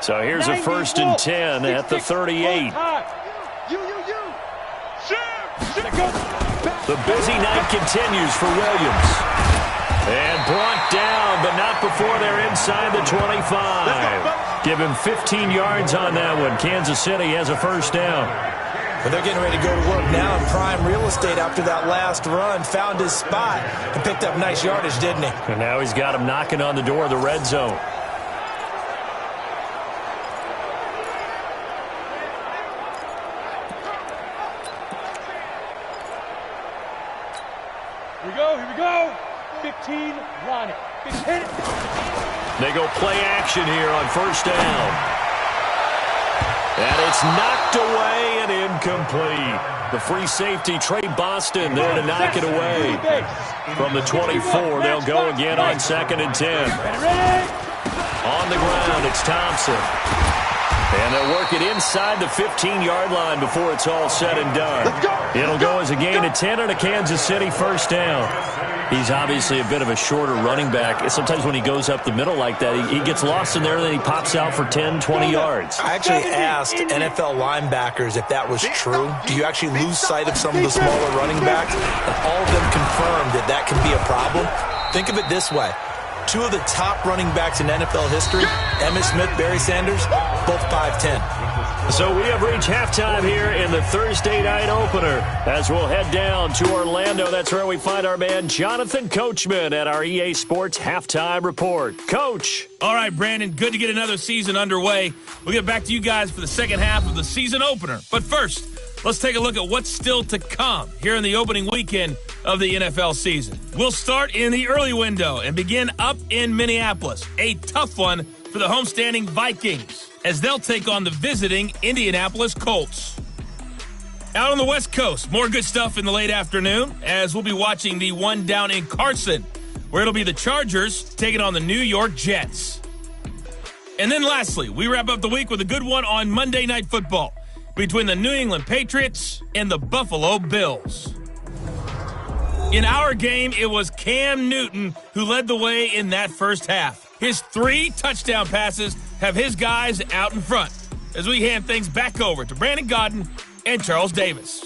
So here's a 1st and 10 at the 38. The busy night continues for Williams. And brought down, but not before they're inside the 25. Give him 15 yards on that one. Kansas City has a first down. But they're getting ready to go to work now in prime real estate after that last run. Found his spot and picked up nice yardage, didn't he? And now he's got him knocking on the door of the red zone. Here we go. 15, line it. 15. They go play action here on first down. And it's knocked away and incomplete. The free safety, Trey Boston, there to knock it away. From the 24, they'll go again on 2nd and 10. On the ground, it's Thompson. And they'll work it inside the 15-yard line before it's all said and done. It'll go as a gain of 10 and a Kansas City first down. He's obviously a bit of a shorter running back. Sometimes when he goes up the middle like that, he gets lost in there, and then he pops out for 10, 20 yards. I actually asked NFL linebackers if that was true. Do you actually lose sight of some of the smaller running backs? And all of them confirmed that that can be a problem. Think of it this way. Two of the top running backs in NFL history, Emmitt Smith, Barry Sanders, both 5'10". So we have reached halftime here in the Thursday night opener. As we'll head down to Orlando, that's where we find our man Jonathan Coachman at our EA Sports Halftime Report. Coach. All right, Brandon, good to get another season underway. We'll get back to you guys for the second half of the season opener. But first, let's take a look at what's still to come here in the opening weekend of the NFL season. We'll start in the early window and begin up in Minneapolis. A tough one for the homestanding Vikings, as they'll take on the visiting Indianapolis Colts. Out on the West Coast, more good stuff in the late afternoon, as we'll be watching the one down in Carson, where it'll be the Chargers taking on the New York Jets. And then lastly, we wrap up the week with a good one on Monday Night Football between the New England Patriots and the Buffalo Bills. In our game, it was Cam Newton who led the way in that first half. His 3 touchdown passes have his guys out in front as we hand things back over to Brandon Godden and Charles Davis.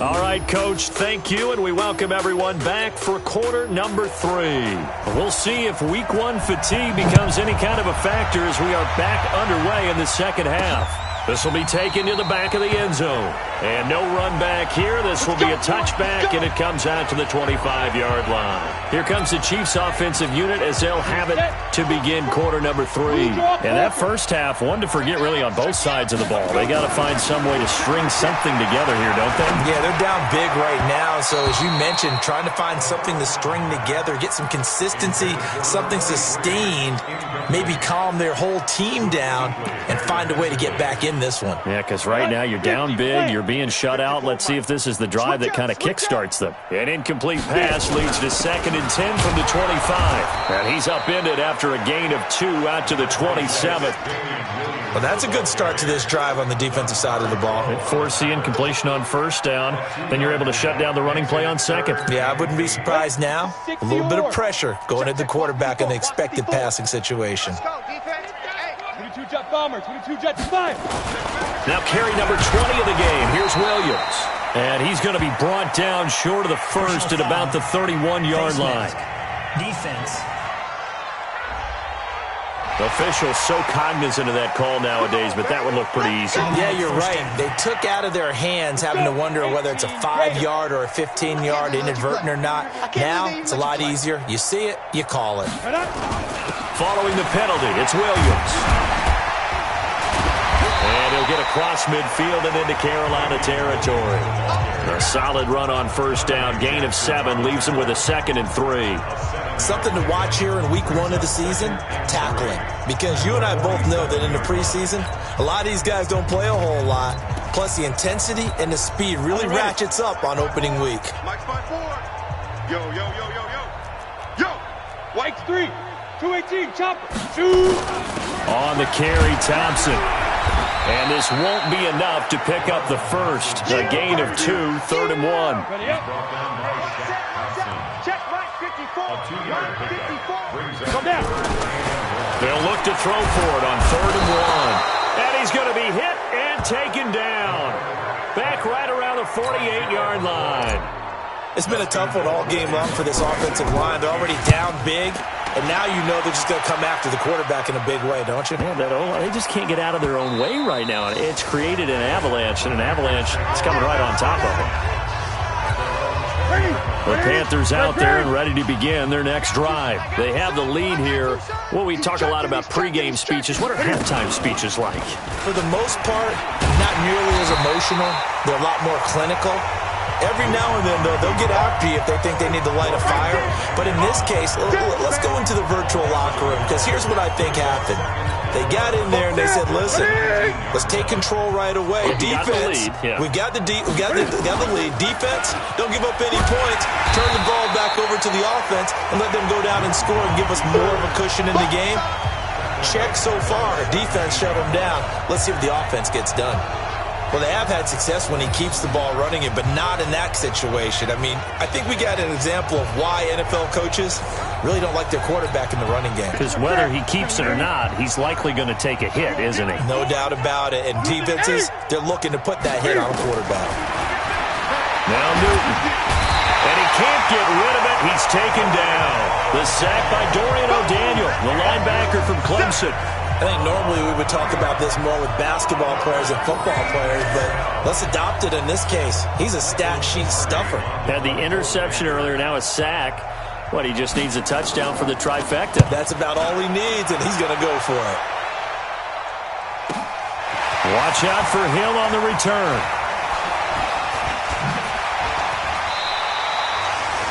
All right, Coach, thank you, and we welcome everyone back for quarter number 3. We'll see if week 1 fatigue becomes any kind of a factor as we are back underway in the second half. This will be taken to the back of the end zone. And no run back here. This will be a touchback, and it comes out to the 25-yard line. Here comes the Chiefs offensive unit as they'll have it to begin quarter number 3. And that first half, one to forget really on both sides of the ball. They got to find some way to string something together here, don't they? Yeah, they're down big right now. So as you mentioned, trying to find something to string together, get some consistency, something sustained, maybe calm their whole team down and find a way to get back in this one. Yeah, because right now you're down big, you're being shut out. Let's see if this is the drive that kind of kickstarts them. An incomplete pass leads to 2nd and 10 from the 25. And he's upended after a gain of 2 out to the 27. Well, that's a good start to this drive on the defensive side of the ball. Force the incompletion on first down. Then you're able to shut down the running play on second. Yeah, I wouldn't be surprised now. A little bit of pressure going at the quarterback in the expected passing situation. 22 jet bomber, 22 jet 5. Now carry number 20 of the game. Here's Williams. And he's going to be brought down short of the first at about the 31-yard line. Defense. Officials so cognizant of that call nowadays, but that would look pretty easy. Yeah, you're right. They took out of their hands having to wonder whether it's a 5-yard or a 15-yard, inadvertent or not. Now, it's a lot easier. You see it, you call it. Following the penalty, it's Williams. And he'll get across midfield and into Carolina territory. A solid run on first down, gain of 7, leaves him with a 2nd and 3. Something to watch here in week 1 of the season, tackling. Because you and I both know that in the preseason, a lot of these guys don't play a whole lot. Plus the intensity and the speed really ratchets up on opening week. Mike spot 4. Yo, yo, yo, yo, yo. Yo, White's 3. 218, chopper. Shoot. On the carry, Thompson. And this won't be enough to pick up the first. A gain of 2, 3rd and 1. Ready up. Check right 54. Right 54. Come down. They'll look to throw for it on 3rd and 1. And he's going to be hit and taken down. Back right around the 48-yard line. It's been a tough one all game long for this offensive line. They're already down big, and now you know they're just going to come after the quarterback in a big way, don't you? Yeah, they just can't get out of their own way right now. It's created an avalanche, and an avalanche is coming right on top of them. The Panthers out there and ready to begin their next drive. They have the lead here. Well, we talk a lot about pregame speeches. What are halftime speeches like? For the most part, not nearly as emotional. They're a lot more clinical. Every now and then, though, they'll get after you if they think they need to light a fire. But in this case, let's go into the virtual locker room, because here's what I think happened. They got in there and they said, listen, let's take control right away. Defense, we got the lead. Defense, don't give up any points. Turn the ball back over to the offense and let them go down and score and give us more of a cushion in the game. Check so far. Defense shut them down. Let's see if the offense gets done. Well, they have had success when he keeps the ball running it, but not in that situation. I mean, I think we got an example of why NFL coaches really don't like their quarterback in the running game. Because whether he keeps it or not, he's likely going to take a hit, isn't he? No doubt about it. And defenses, they're looking to put that hit on a quarterback. Now Newton. And he can't get rid of it. He's taken down. The sack by Dorian O'Daniel, the linebacker from Clemson. I think normally we would talk about this more with basketball players and football players, but let's adopt it in this case. He's a stat sheet stuffer. Had the interception earlier, now a sack. What, he just needs a touchdown for the trifecta. That's about all he needs, and he's going to go for it. Watch out for Hill on the return.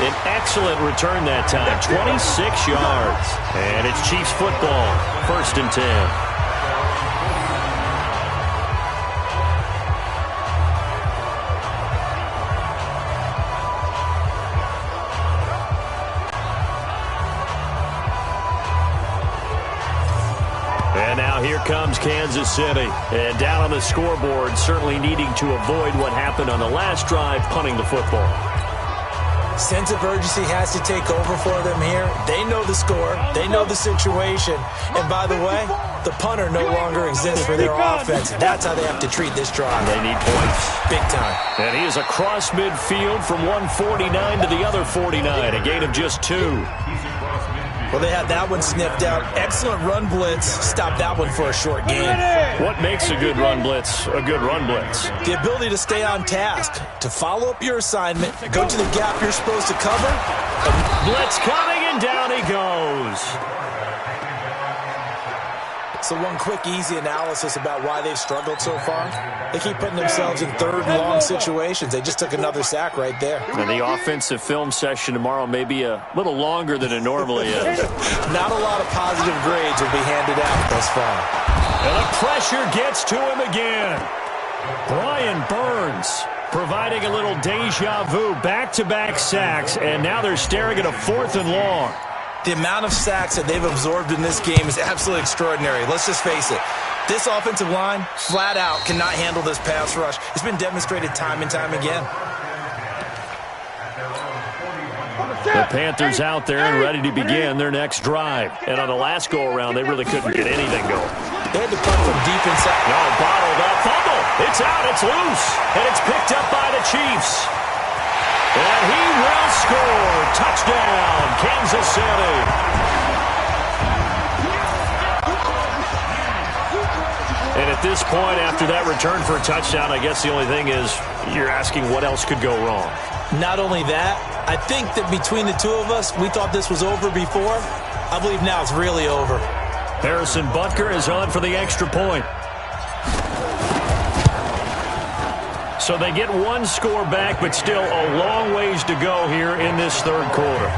An excellent return that time, 26 yards. And it's Chiefs football, 1st and 10. And now here comes Kansas City. And down on the scoreboard, certainly needing to avoid what happened on the last drive, punting the football. Sense of urgency has to take over for them here. They know the score. They know the situation. And by the way, the punter no longer exists for their offense. That's how they have to treat this drive. They need points. Big time. And he is across midfield from 149 to the other 49, a gain of just 2. Well, they had that one sniffed out. Excellent run blitz. Stop that one for a short gain. What makes a good run blitz a good run blitz? The ability to stay on task, to follow up your assignment, go to the gap you're supposed to cover. Blitz coming, and down he goes. So one quick, easy analysis about why they've struggled so far. They keep putting themselves in third and long situations. They just took another sack right there. And the offensive film session tomorrow may be a little longer than it normally is. Not a lot of positive grades will be handed out thus far. And the pressure gets to him again. Brian Burns providing a little deja vu, back-to-back sacks, and now they're staring at a 4th and long. The amount of sacks that they've absorbed in this game is absolutely extraordinary. Let's just face it. This offensive line, flat out, cannot handle this pass rush. It's been demonstrated time and time again. The Panthers out there and ready to begin their next drive. And on the last go-around, they really couldn't get anything going. They had to punt from deep inside. No, bottled up. Fumble. It's out. It's loose. And it's picked up by the Chiefs. And he will score. Touchdown, Kansas City. And at this point, after that return for a touchdown, I guess the only thing is you're asking what else could go wrong. Not only that, I think that between the two of us, we thought this was over before. I believe now it's really over. Harrison Butker is on for the extra point. So they get one score back, but still a long ways to go here in this third quarter.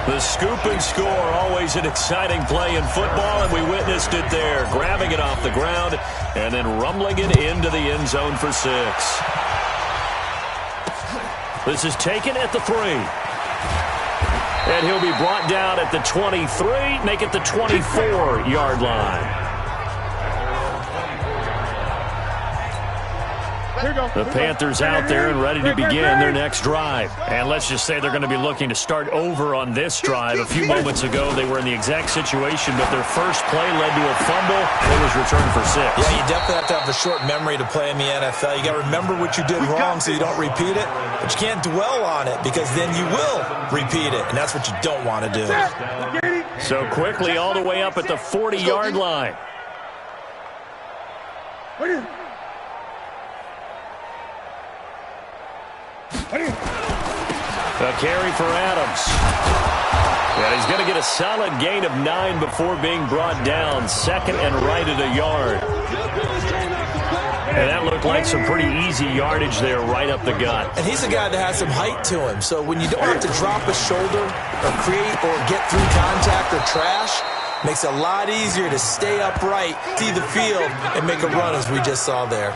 The scoop and score, always an exciting play in football, and we witnessed it there. Grabbing it off the ground and then rumbling it into the end zone for 6. This is taken at the 3. And he'll be brought down at the 23, make it the 24-yard line. The Panthers out there and ready to begin their next drive. And let's just say they're going to be looking to start over on this drive. A few moments ago, they were in the exact situation, but their first play led to a fumble. It was returned for 6. Yeah, you definitely have to have a short memory to play in the NFL. You got to remember what you did wrong so you don't repeat it. But you can't dwell on it because then you will repeat it, and that's what you don't want to do. So quickly all the way up at the 40-yard line. A carry for Adams. And he's going to get a solid gain of 9 before being brought down. 2nd and right at a yard. And that looked like some pretty easy yardage there right up the gut. And he's a guy that has some height to him. So when you don't have to drop a shoulder or create or get through contact or trash, makes it a lot easier to stay upright, see the field, and make a run as we just saw there.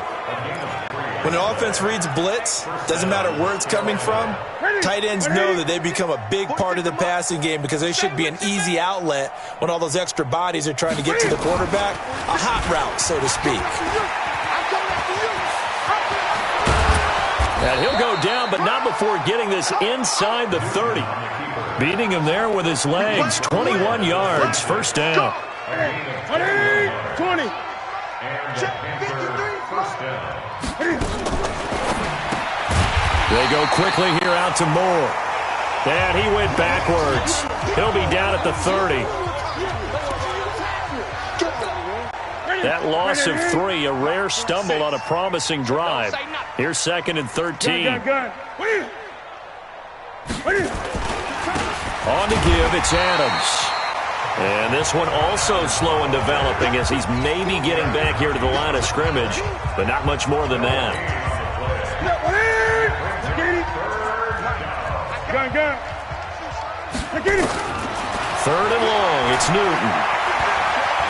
When an offense reads blitz, doesn't matter where it's coming from, tight ends know that they become a big part of the passing game because they should be an easy outlet when all those extra bodies are trying to get to the quarterback. A hot route, so to speak. And he'll go down, but not before getting this inside the 30. Beating him there with his legs. 21 yards, first down. 20. They go quickly here out to Moore. And he went backwards. He'll be down at the 30. That loss of 3, a rare stumble on a promising drive. Here's 2nd and 13. On to give, it's Adams. And this one also slow in developing as he's maybe getting back here to the line of scrimmage, but not much more than that. 3rd and long, it's Newton.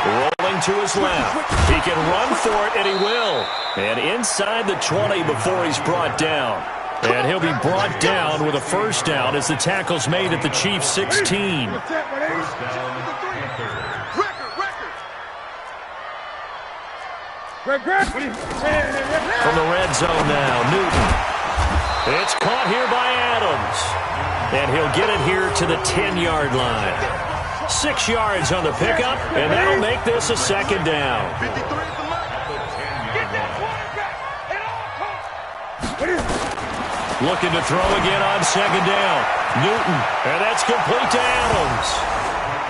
Rolling to his left. He can run for it, and he will. And inside the 20 before he's brought down. And he'll be brought down with a first down as the tackle's made at the Chiefs' 16. From the red zone now, Newton. It's caught here by Adams. And he'll get it here to the 10-yard line. 6 yards on the pickup, and that'll make this a second down. Looking to throw again on second down. Newton, and that's complete to Adams.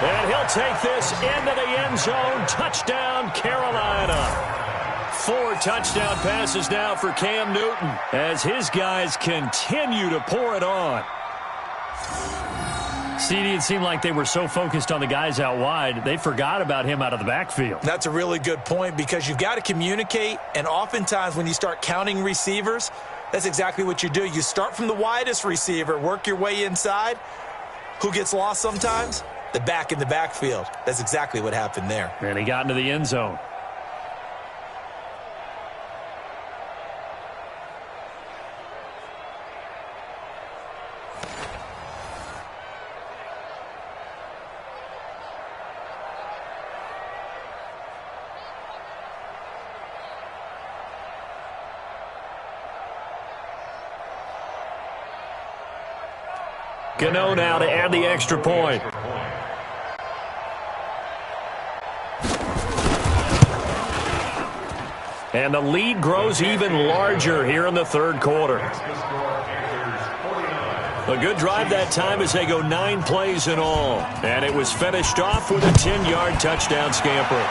And he'll take this into the end zone. Touchdown, Carolina. 4 touchdown passes now for Cam Newton as his guys continue to pour it on. CD, it seemed like they were so focused on the guys out wide, they forgot about him out of the backfield. That's a really good point because you've got to communicate, and oftentimes when you start counting receivers, that's exactly what you do. You start from the widest receiver, work your way inside. Who gets lost sometimes? The back in the backfield. That's exactly what happened there. And he got into the end zone. Gano now to add the extra point. And the lead grows even larger here in the third quarter. A good drive that time as they go 9 plays in all. And it was finished off with a 10-yard touchdown scamper.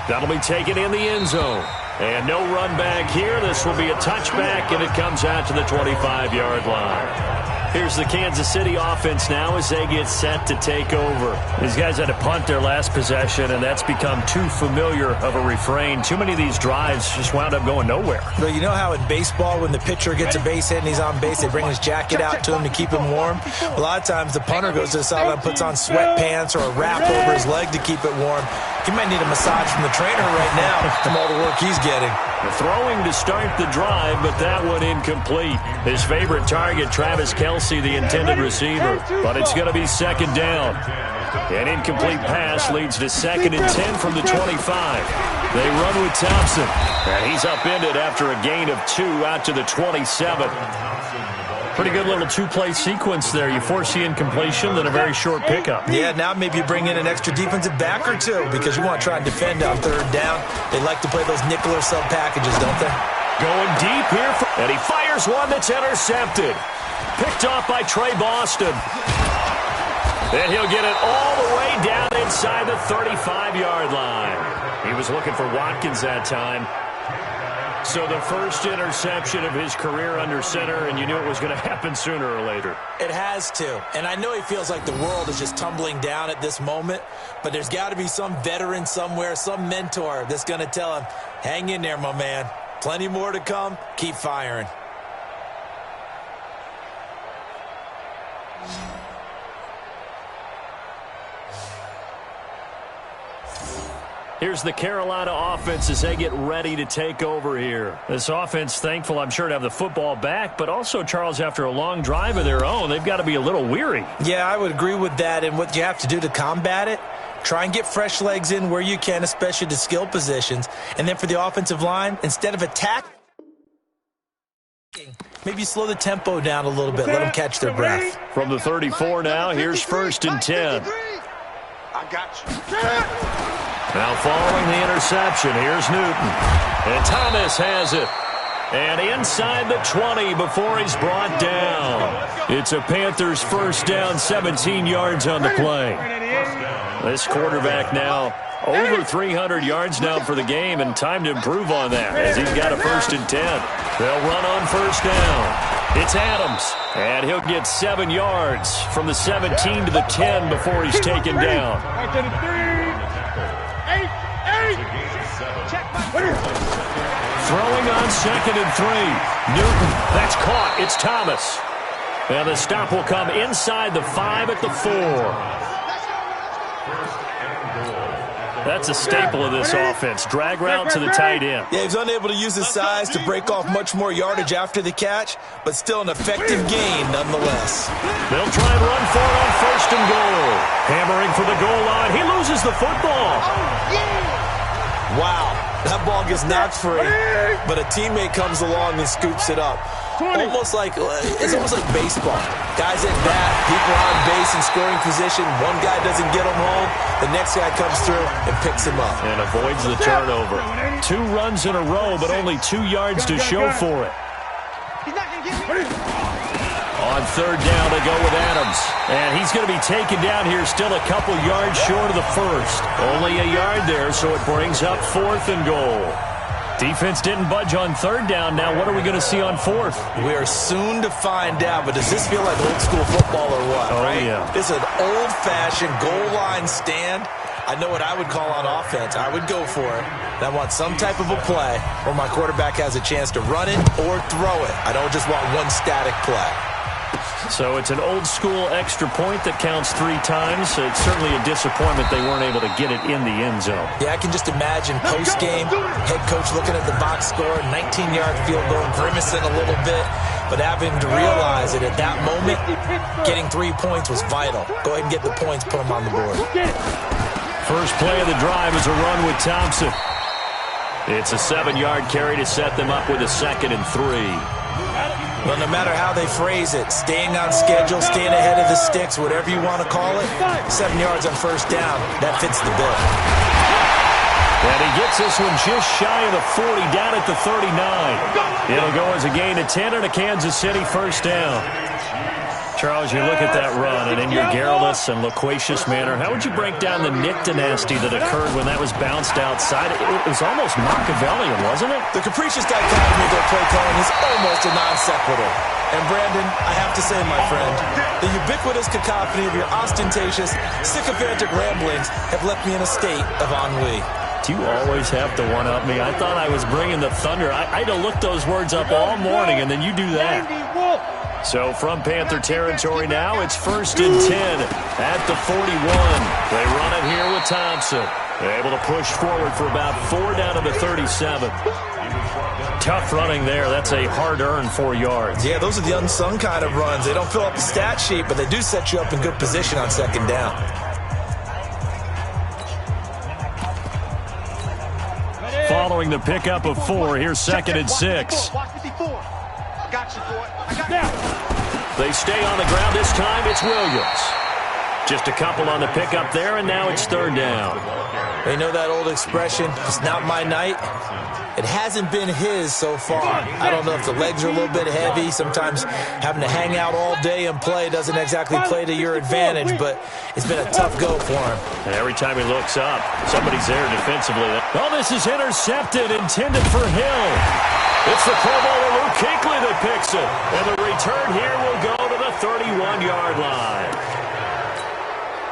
That'll be taken in the end zone. And no run back here. This will be a touchback, and it comes out to the 25-yard line. Here's the Kansas City offense now as they get set to take over. These guys had to punt their last possession, and that's become too familiar of a refrain. Too many of these drives just wound up going nowhere. But you know how in baseball when the pitcher gets a base hit and he's on base, they bring his jacket out to him to keep him warm? A lot of times the punter goes to the sideline, puts on sweatpants or a wrap over his leg to keep it warm. He might need a massage from the trainer right now from all the work he's getting. Throwing to start the drive, but that one incomplete. His favorite target, Travis Kelce, the intended receiver. But it's going to be second down. An incomplete pass leads to 2nd and 10 from the 25. They run with Thompson. And he's upended after a gain of 2 out to the 27. Pretty good little 2-play sequence there. You force the incompletion, then a very short pickup. Yeah, now maybe you bring in an extra defensive back or 2 because you want to try and defend on 3rd down. They like to play those nickel or sub packages, don't they? Going deep here, and he fires one that's intercepted. Picked off by Trey Boston. And he'll get it all the way down inside the 35-yard line. He was looking for Watkins that time. So the first interception of his career under center, and you knew it was going to happen sooner or later. It has to. And I know he feels like the world is just tumbling down at this moment, but there's got to be some veteran somewhere, some mentor that's going to tell him, hang in there, my man. Plenty more to come. Keep firing. Here's the Carolina offense as they get ready to take over here. This offense, thankful, I'm sure, to have the football back, but also, Charles, after a long drive of their own, they've got to be a little weary. Yeah, I would agree with that, and what you have to do to combat it, try and get fresh legs in where you can, especially to skill positions. And then for the offensive line, instead of attacking, maybe slow the tempo down a little bit, let them catch their breath. From the 34 now, here's 1st and 10. I got you. Now following the interception, here's Newton. And Thomas has it. And inside the 20 before he's brought down. It's a Panthers first down, 17 yards on the play. This quarterback now over 300 yards now for the game, and time to improve on that as he's got a 1st and 10. They'll run on 1st down. It's Adams, and he'll get 7 yards from the 17 to the 10 before he's taken down. Throwing on 2nd and 3. Newton, that's caught. It's Thomas. And the stop will come inside the 5 at the 4. That's a staple of this offense. Drag route to the tight end. Yeah, he's unable to use his size to break off much more yardage after the catch, but still an effective gain nonetheless. They'll try and run for it on 1st and goal. Hammering for the goal line. He loses the football. Wow, that ball gets knocked free, but a teammate comes along and scoops it up. almost like baseball. Guys at bat, people on base in scoring position. One guy doesn't get him home. The next guy comes through and picks him up. And avoids the turnover. 2 runs in a row, but only 2 yards to show for it. On third down, they go with Adams. And he's going to be taken down here, still a couple yards short of the first. Only a yard there, so it brings up 4th and goal. Defense didn't budge on third down. Now what are we going to see on 4th? We are soon to find out, but does this feel like old school football or what? Oh, right? Yeah. This is an old-fashioned goal line stand. I know what I would call on offense. I would go for it. And I want some type of a play where my quarterback has a chance to run it or throw it. I don't just want one static play. So it's an old-school extra point that counts 3 times. It's certainly a disappointment they weren't able to get it in the end zone. Yeah, I can just imagine post-game, head coach looking at the box score, 19-yard field goal, grimacing a little bit, but having to realize that at that moment, getting 3 points was vital. Go ahead and get the points, put them on the board. First play of the drive is a run with Thompson. It's a 7-yard carry to set them up with a 2nd and 3. Well, no matter how they phrase it, staying on schedule, staying ahead of the sticks, whatever you want to call it, 7 yards on first down, that fits the bill. And he gets this one just shy of the 40, down at the 39. It'll go as a gain of 10 and a Kansas City first down. Charles, you look at that run, and in your garrulous and loquacious manner, how would you break down the Nick dynasty that occurred when that was bounced outside? It was almost Machiavellian, wasn't it? The capricious dichotomy of their play calling is almost a non sequitur. And Brandon, I have to say, my friend, the ubiquitous cacophony of your ostentatious, sycophantic ramblings have left me in a state of ennui. Do you always have to one-up me? I thought I was bringing the thunder. I had to look those words up all morning, and then you do that. So from Panther territory now, it's 1st and 10 at the 41. They run it here with Thompson. They're able to push forward for about 4 down to the 37. Tough running there. That's a hard-earned 4 yards. Yeah, those are the unsung kind of runs. They don't fill up the stat sheet, but they do set you up in good position on 2nd down. Following the pickup of 4, here's 2nd and 6. They stay on the ground this time. It's Williams. Just a couple on the pickup there, and now it's 3rd down. They know that old expression, it's not my night. It hasn't been his so far. I don't know if the legs are a little bit heavy. Sometimes having to hang out all day and play doesn't exactly play to your advantage, but it's been a tough go for him. And every time he looks up, somebody's there defensively. Oh, this is intercepted, intended for Hill. It's the Pro Bowler Luke Kuechly that picks it. And the return here will go to the 31-yard line.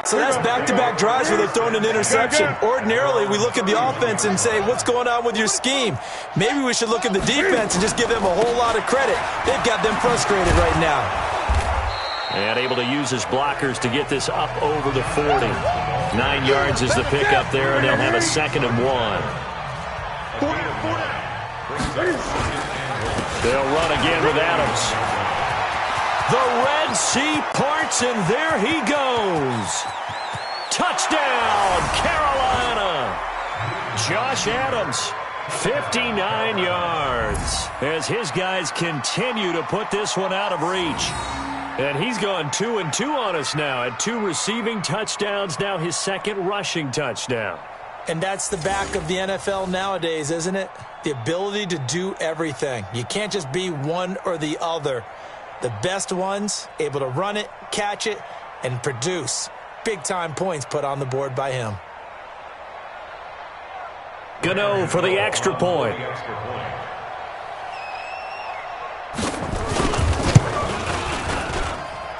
So that's back-to-back drives where they've thrown an interception. Ordinarily, we look at the offense and say, what's going on with your scheme? Maybe we should look at the defense and just give them a whole lot of credit. They've got them frustrated right now. And able to use his blockers to get this up over the 40. 9 yards is the pickup there, and they'll have a 2nd and 1. They'll run again with Adams. The Red Sea parts, and there he goes. Touchdown, Carolina. Josh Adams, 59 yards, as his guys continue to put this one out of reach. And he's gone 2-2 on us now at 2 receiving touchdowns, now his 2nd rushing touchdown. And that's the back of the NFL nowadays, isn't it? The ability to do everything. You can't just be one or the other. The best ones, able to run it, catch it, and produce. Big-time points put on the board by him. Gano for the extra point.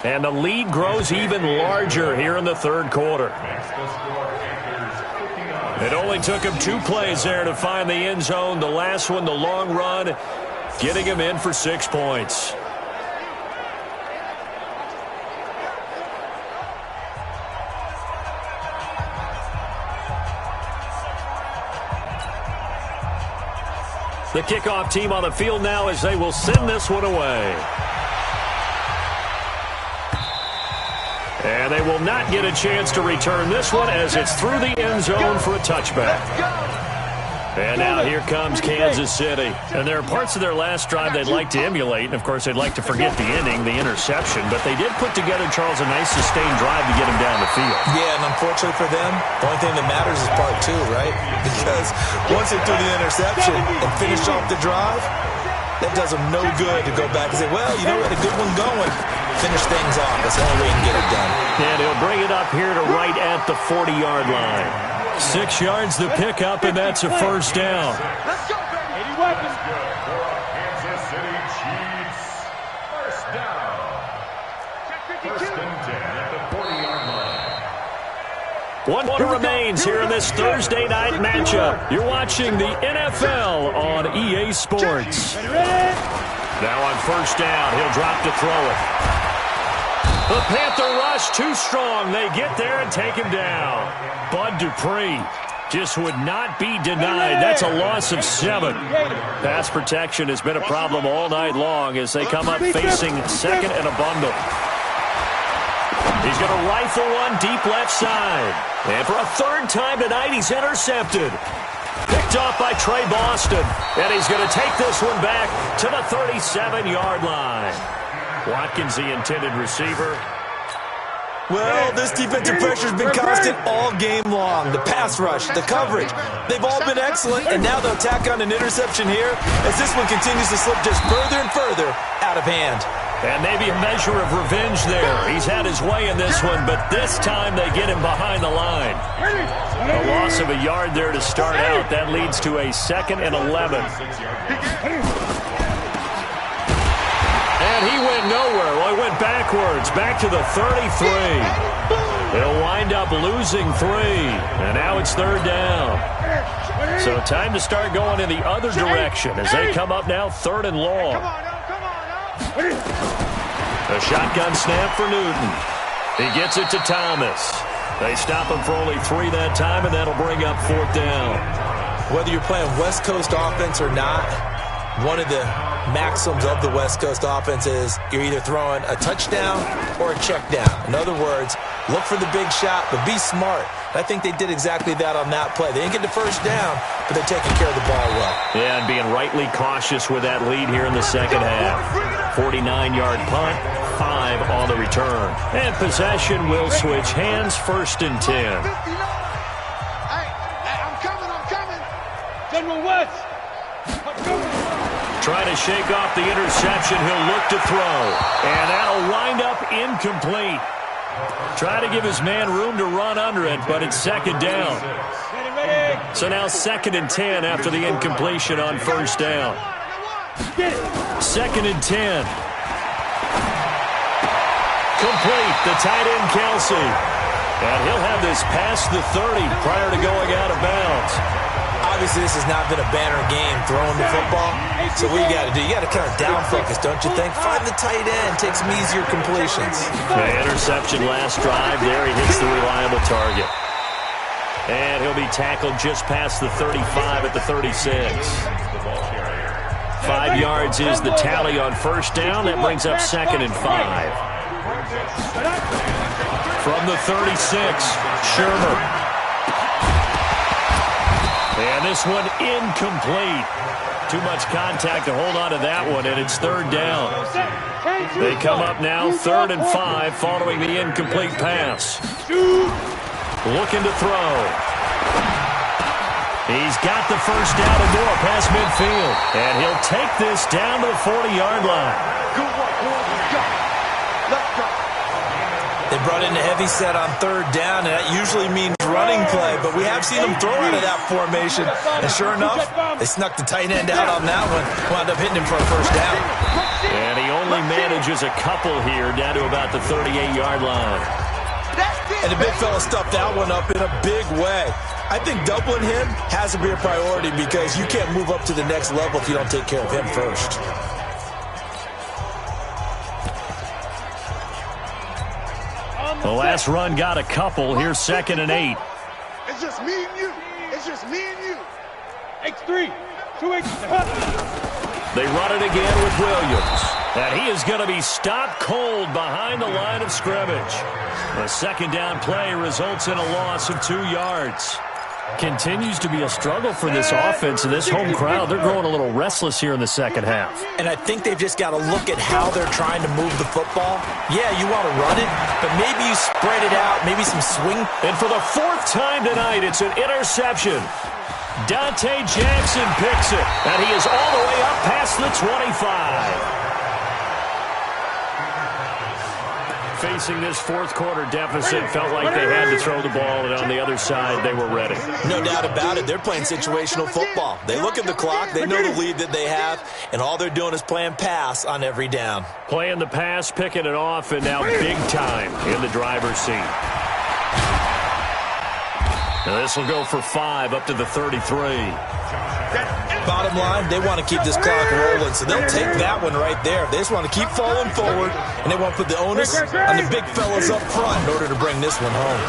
And the lead grows even larger here in the 3rd quarter. It only took him 2 plays there to find the end zone. The last one, the long run, getting him in for 6 points. The kickoff team on the field now as they will send this one away. And they will not get a chance to return this one as it's through the end zone for a touchback. And now here comes Kansas City. And there are parts of their last drive they'd like to emulate. And, of course, they'd like to forget the ending, the interception. But they did put together, Charles, a nice sustained drive to get him down the field. Yeah, and unfortunately for them, the only thing that matters is part two, right? Because once they threw the interception and finished off the drive, that does them no good to go back and say, well, you know, we had a good one going. Finish things off. That's the only way you can get it done. And he'll bring it up here to right at the 40-yard line. 6 yards the pickup, and that's a first down. Let's go, baby. 80 weapons. Good for Kansas City Chiefs. First down. First and 10 at the 40-yard line. One quarter remains here in this Thursday night matchup. You're watching the NFL on EA Sports. Now on first down, he'll drop to throw it. The Panther rush too strong. They get there and take him down. Bud Dupree just would not be denied. That's a loss of 7. Pass protection has been a problem all night long as they come up facing second and a bundle. He's going to rifle one deep left side. And for a third time tonight, he's intercepted. Picked off by Trey Boston. And he's going to take this one back to the 37-yard line. Watkins, the intended receiver. Well, this defensive pressure has been constant all game long. The pass rush, the coverage, they've all been excellent, and now they'll tack on an interception here as this one continues to slip just further and further out of hand. And maybe a measure of revenge there. He's had his way in this one, but this time they get him behind the line. A loss of a yard there to start out. That leads to a 2nd and 11. And he went nowhere. Well, he went backwards, back to the 33. They'll wind up losing 3. And now it's third down. So time to start going in the other direction as they come up now 3rd and long. A shotgun snap for Newton. He gets it to Thomas. They stop him for only 3 that time, and that'll bring up 4th down. Whether you're playing West Coast offense or not, one of the maxims of the West Coast offense is you're either throwing a touchdown or a check down. In other words, look for the big shot, but be smart. I think they did exactly that on that play. They didn't get the first down, but they're taking care of the ball well. Yeah, and being rightly cautious with that lead here in the second half. 49-yard punt, 5 on the return. And possession will switch hands, 1st and 10. Hey, I'm coming. General West. Trying to shake off the interception. He'll look to throw. And that'll wind up incomplete. Try to give his man room to run under it, but it's 2nd down. So now 2nd and 10 after the incompletion on first down. 2nd and 10. Complete. The tight end, Kelsey. And he'll have this past the 30 prior to going out of bounds. Obviously, this has not been a banner game throwing the football. So what you got to do, you got to kind of down focus, don't you think? Find the tight end, take some easier completions. The interception last drive. There he hits the reliable target. And he'll be tackled just past the 35 at the 36. 5 yards is the tally on first down. That brings up 2nd and 5. From the 36, Shermer. And this one incomplete. Too much contact to hold on to that one, and it's 3rd down. They come up now 3rd and 5 following the incomplete pass. Looking to throw. He's got the first down and more past midfield. And he'll take this down to the 40-yard line. Good work, boys. Let's go. They brought in a heavy set on 3rd down, and that usually means running play, but we have seen them throw out of that formation. And sure enough, they snuck the tight end out on that one, wound up hitting him for a first down. And he only manages a couple here down to about the 38-yard line. And the big fella stuffed that one up in a big way. I think doubling him has to be a priority because you can't move up to the next level if you don't take care of him first. The last run got a couple. Here's 2nd and 8. It's just me and you. X3. 2X. They run it again with Williams. And he is going to be stopped cold behind the line of scrimmage. A 2nd down play results in a loss of 2 yards. Continues to be a struggle for this offense and this home crowd. They're growing a little restless here in the second half. And I think they've just got to look at how they're trying to move the football. Yeah, you want to run it, but maybe you spread it out, maybe some swing. And for the fourth time tonight, it's an interception. Dante Jackson picks it, and he is all the way up past the 25. Facing this fourth quarter deficit, felt like they had to throw the ball, and on the other side, they were ready. No doubt about it. They're playing situational football. They look at the clock, they know the lead that they have, and all they're doing is playing pass on every down. Playing the pass, picking it off, and now big time in the driver's seat. Now this will go for 5 up to the 33. Bottom line, they want to keep this clock rolling, so they'll take that one right there. They just want to keep falling forward, and they want to put the onus on the big fellas up front in order to bring this one home.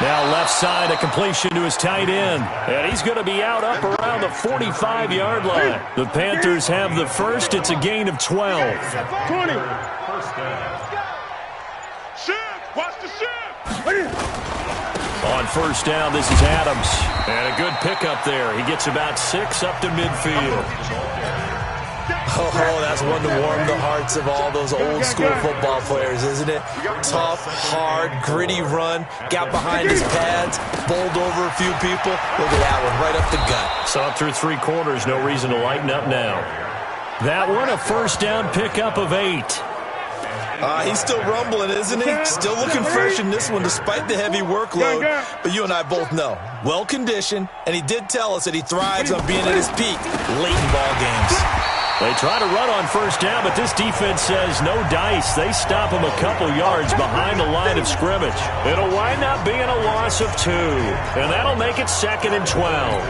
Now left side, a completion to his tight end, and he's going to be out up around the 45-yard line. The Panthers have the first. It's a gain of 12. 20. Shift. Watch the shift. On first down, this is Adams. And a good pickup there. He gets about 6 up to midfield. Oh, that's one to warm the hearts of all those old school football players, isn't it? Tough, hard, gritty run. Got behind his pads, bowled over a few people. Look at that one, right up the gut. So up through 3 quarters, no reason to lighten up now. That one, a first down pickup of 8. He's still rumbling, isn't he? Still looking fresh in this one despite the heavy workload. But you and I both know, well-conditioned, and he did tell us that he thrives on being at his peak late in ball games. They try to run on first down, but this defense says no dice. They stop him a couple yards behind the line of scrimmage. It'll wind up being a loss of 2, and that'll make it 2nd and 12.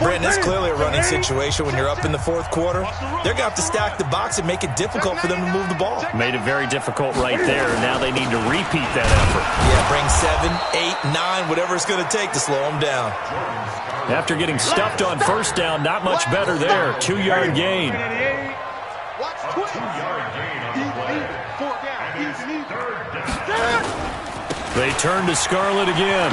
Brandon, it's clearly a running situation when you're up in the fourth quarter. They're going to have to stack the box and make it difficult for them to move the ball. Made it very difficult right there. Now they need to repeat that effort. Yeah, bring 7, 8, 9, whatever it's going to take to slow them down. After getting stuffed on first down, not much better there. 2-yard gain. Watch 2-yard gain on the play. 4 down. They turn to Scarlett again.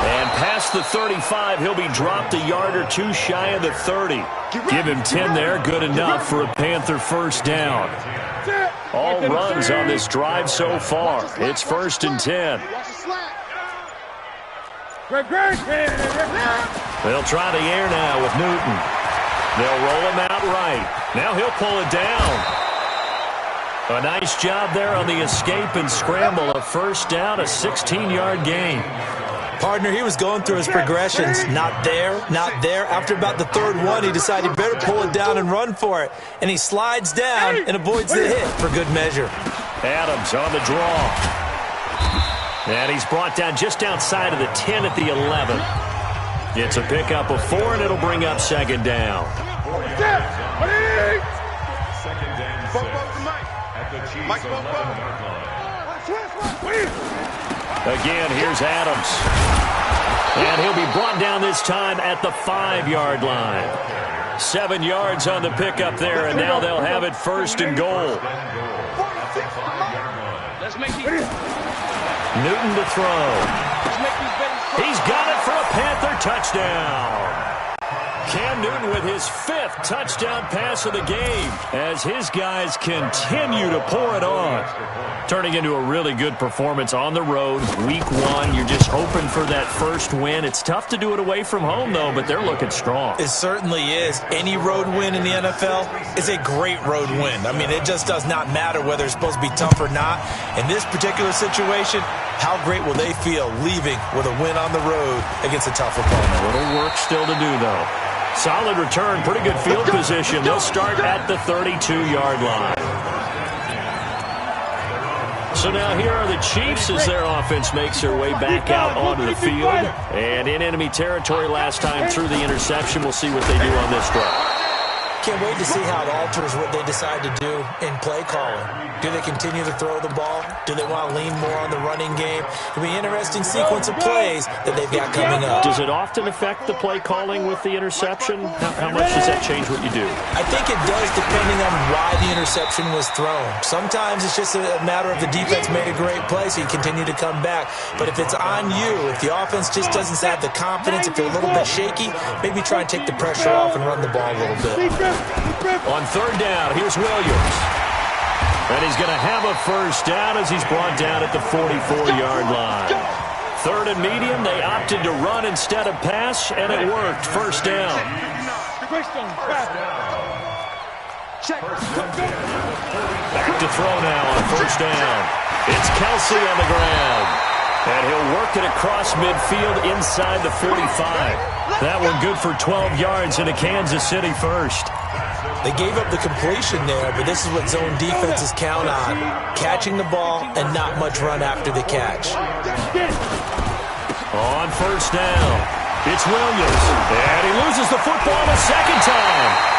And past the 35, he'll be dropped a yard or 2 shy of the 30. Give him 10 there, good enough for a Panther first down. All runs on this drive so far. It's 1st and 10. They'll try the air now with Newton. They'll roll him out right. Now he'll pull it down. A nice job there on the escape and scramble. A first down, a 16-yard gain. Partner, he was going through his progressions. Not there, not there. After about the 3rd one, he decided he better pull it down and run for it. And he slides down and avoids the hit for good measure. Adams on the draw. And he's brought down just outside of the 10 at the 11. It's a pickup of 4, and it'll bring up 2nd down. 2nd and 6 at the Chiefs 11-yard line. Again, here's Adams. And he'll be brought down this time at the 5-yard line. 7 yards on the pickup there, and now they'll have it 1st and goal. Newton to throw. He's got it for a Panther touchdown. Cam Newton with his 5th touchdown pass of the game as his guys continue to pour it on. Turning into a really good performance on the road. Week 1, you're just hoping for that first win. It's tough to do it away from home, though, but they're looking strong. It certainly is. Any road win in the NFL is a great road win. I mean, it just does not matter whether it's supposed to be tough or not. In this particular situation, how great will they feel leaving with a win on the road against a tough opponent? A little work still to do, though. Solid return, pretty good field position. They'll start at the 32-yard line. So now here are the Chiefs as their offense makes their way back out onto the field. And in enemy territory last time through the interception. We'll see what they do on this drive. Can't wait to see how it alters what they decide to do in play calling. Do they continue to throw the ball? Do they want to lean more on the running game? It'll be an interesting sequence of plays that they've got coming up. Does it often affect the play calling with the interception? How much does that change what you do? I think it does, depending on why the interception was thrown. Sometimes it's just a matter of the defense made a great play, so you continue to come back. But if it's on you, if the offense just doesn't have the confidence, if they're a little bit shaky, maybe try and take the pressure off and run the ball a little bit. On third down, here's Williams. And he's going to have a first down as he's brought down at the 44-yard line. Third and medium, they opted to run instead of pass, and it worked. First down. Back to throw now on first down. It's Kelsey on the ground. And he'll work it across midfield inside the 45. That one good for 12 yards into Kansas City first. They gave up the completion there, but this is what zone defenses count on. Catching the ball and not much run after the catch. On first down, it's Williams. And he loses the football a second time.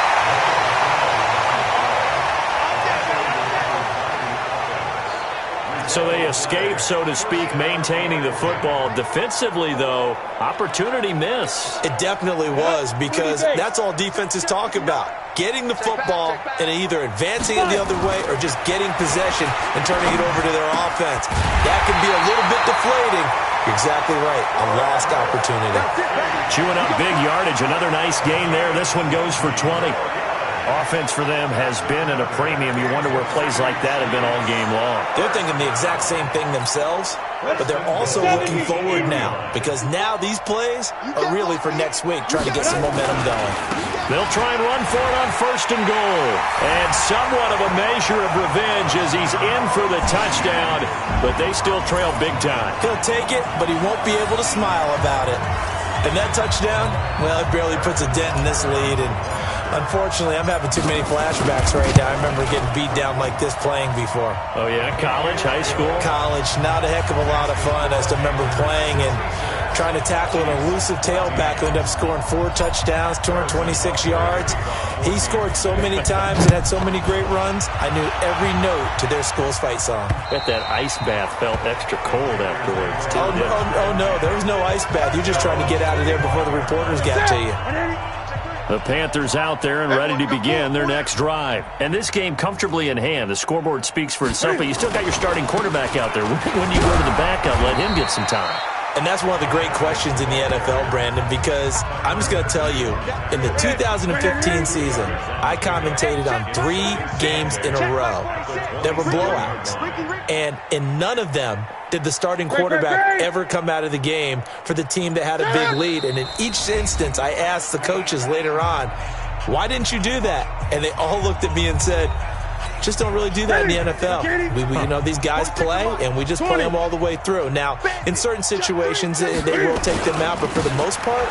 So they escape, so to speak, maintaining the football. Defensively, though, opportunity miss. It definitely was, because that's all defenses talk about. Getting the football and either advancing it the other way or just getting possession and turning it over to their offense. That can be a little bit deflating. You're exactly right. A lost opportunity. Chewing up big yardage. Another nice gain there. This one goes for 20. Offense for them has been at a premium. You wonder where plays like that have been all game long. They're thinking the exact same thing themselves, but they're also looking forward now, because now these plays are really for next week, trying to get some momentum going. They'll try and run for it on first and goal. And somewhat of a measure of revenge as he's in for the touchdown, but they still trail big time. He'll take it, but he won't be able to smile about it. And that touchdown, well, it barely puts a dent in this lead. And unfortunately, I'm having too many flashbacks right now. I remember getting beat down like this playing before. Oh, yeah? College, high school? College. Not a heck of a lot of fun. I just remember playing and trying to tackle an elusive tailback who ended up scoring 4 touchdowns, 226 yards. He scored so many times and had so many great runs, I knew every note to their school's fight song. Bet that ice bath felt extra cold afterwards, too. Oh, no. There was no ice bath. You're just trying to get out of there before the reporters got to you. The Panthers out there and ready to begin their next drive. And this game comfortably in hand. The scoreboard speaks for itself, but you still got your starting quarterback out there. When you go to the backup, let him get some time. And that's one of the great questions in the NFL, Brandon, because I'm just going to tell you, in the 2015 season, I commentated on 3 games in a row that were blowouts. And in none of them did the starting quarterback ever come out of the game for the team that had a big lead. And in each instance, I asked the coaches later on, why didn't you do that? And they all looked at me and said, just don't really do that in the NFL. These guys play, and we just play them all the way through. Now, in certain situations, they will take them out, but for the most part,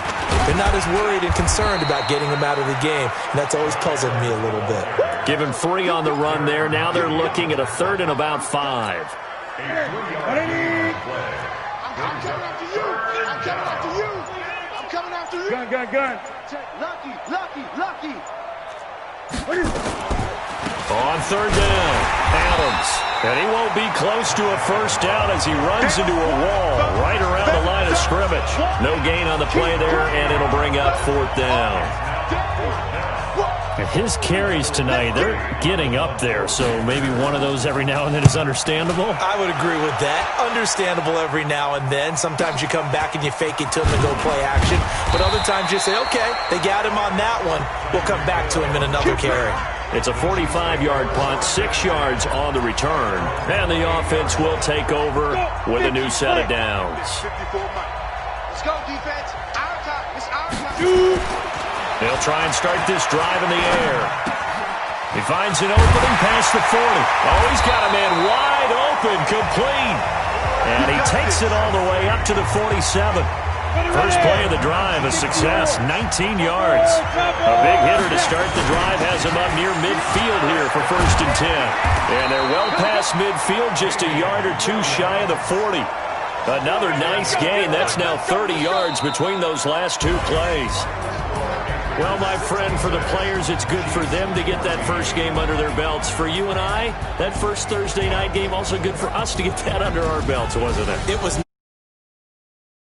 they're not as worried and concerned about getting them out of the game, and that's always puzzled me a little bit. Give him 3 on the run there. Now they're looking at a 3rd and about 5. I'm coming after you. Gun. Lucky. On 3rd down, Adams. And he won't be close to a first down as he runs into a wall right around the line of scrimmage. No gain on the play there, and it'll bring up 4th down. And his carries tonight, they're getting up there, so maybe one of those every now and then is understandable. I would agree with that. Understandable every now and then. Sometimes you come back and you fake it to him and go play action. But other times you say, okay, they got him on that one. We'll come back to him in another carry. It's a 45-yard punt, 6 yards on the return. And the offense will take over with a new set of downs. Let's go, defense. Our time. It's our time. They'll try and start this drive in the air. He finds an opening past the 40. Oh, he's got a man wide open, complete. And he takes it all the way up to the 47. First play of the drive, a success, 19 yards. A big hitter to start the drive has him up near midfield here for 1st and 10. And they're well past midfield, just a yard or 2 shy of the 40. Another nice gain. That's now 30 yards between those last 2 plays. Well, my friend, for the players, it's good for them to get that first game under their belts. For you and I, that first Thursday night game, also good for us to get that under our belts, wasn't it? It was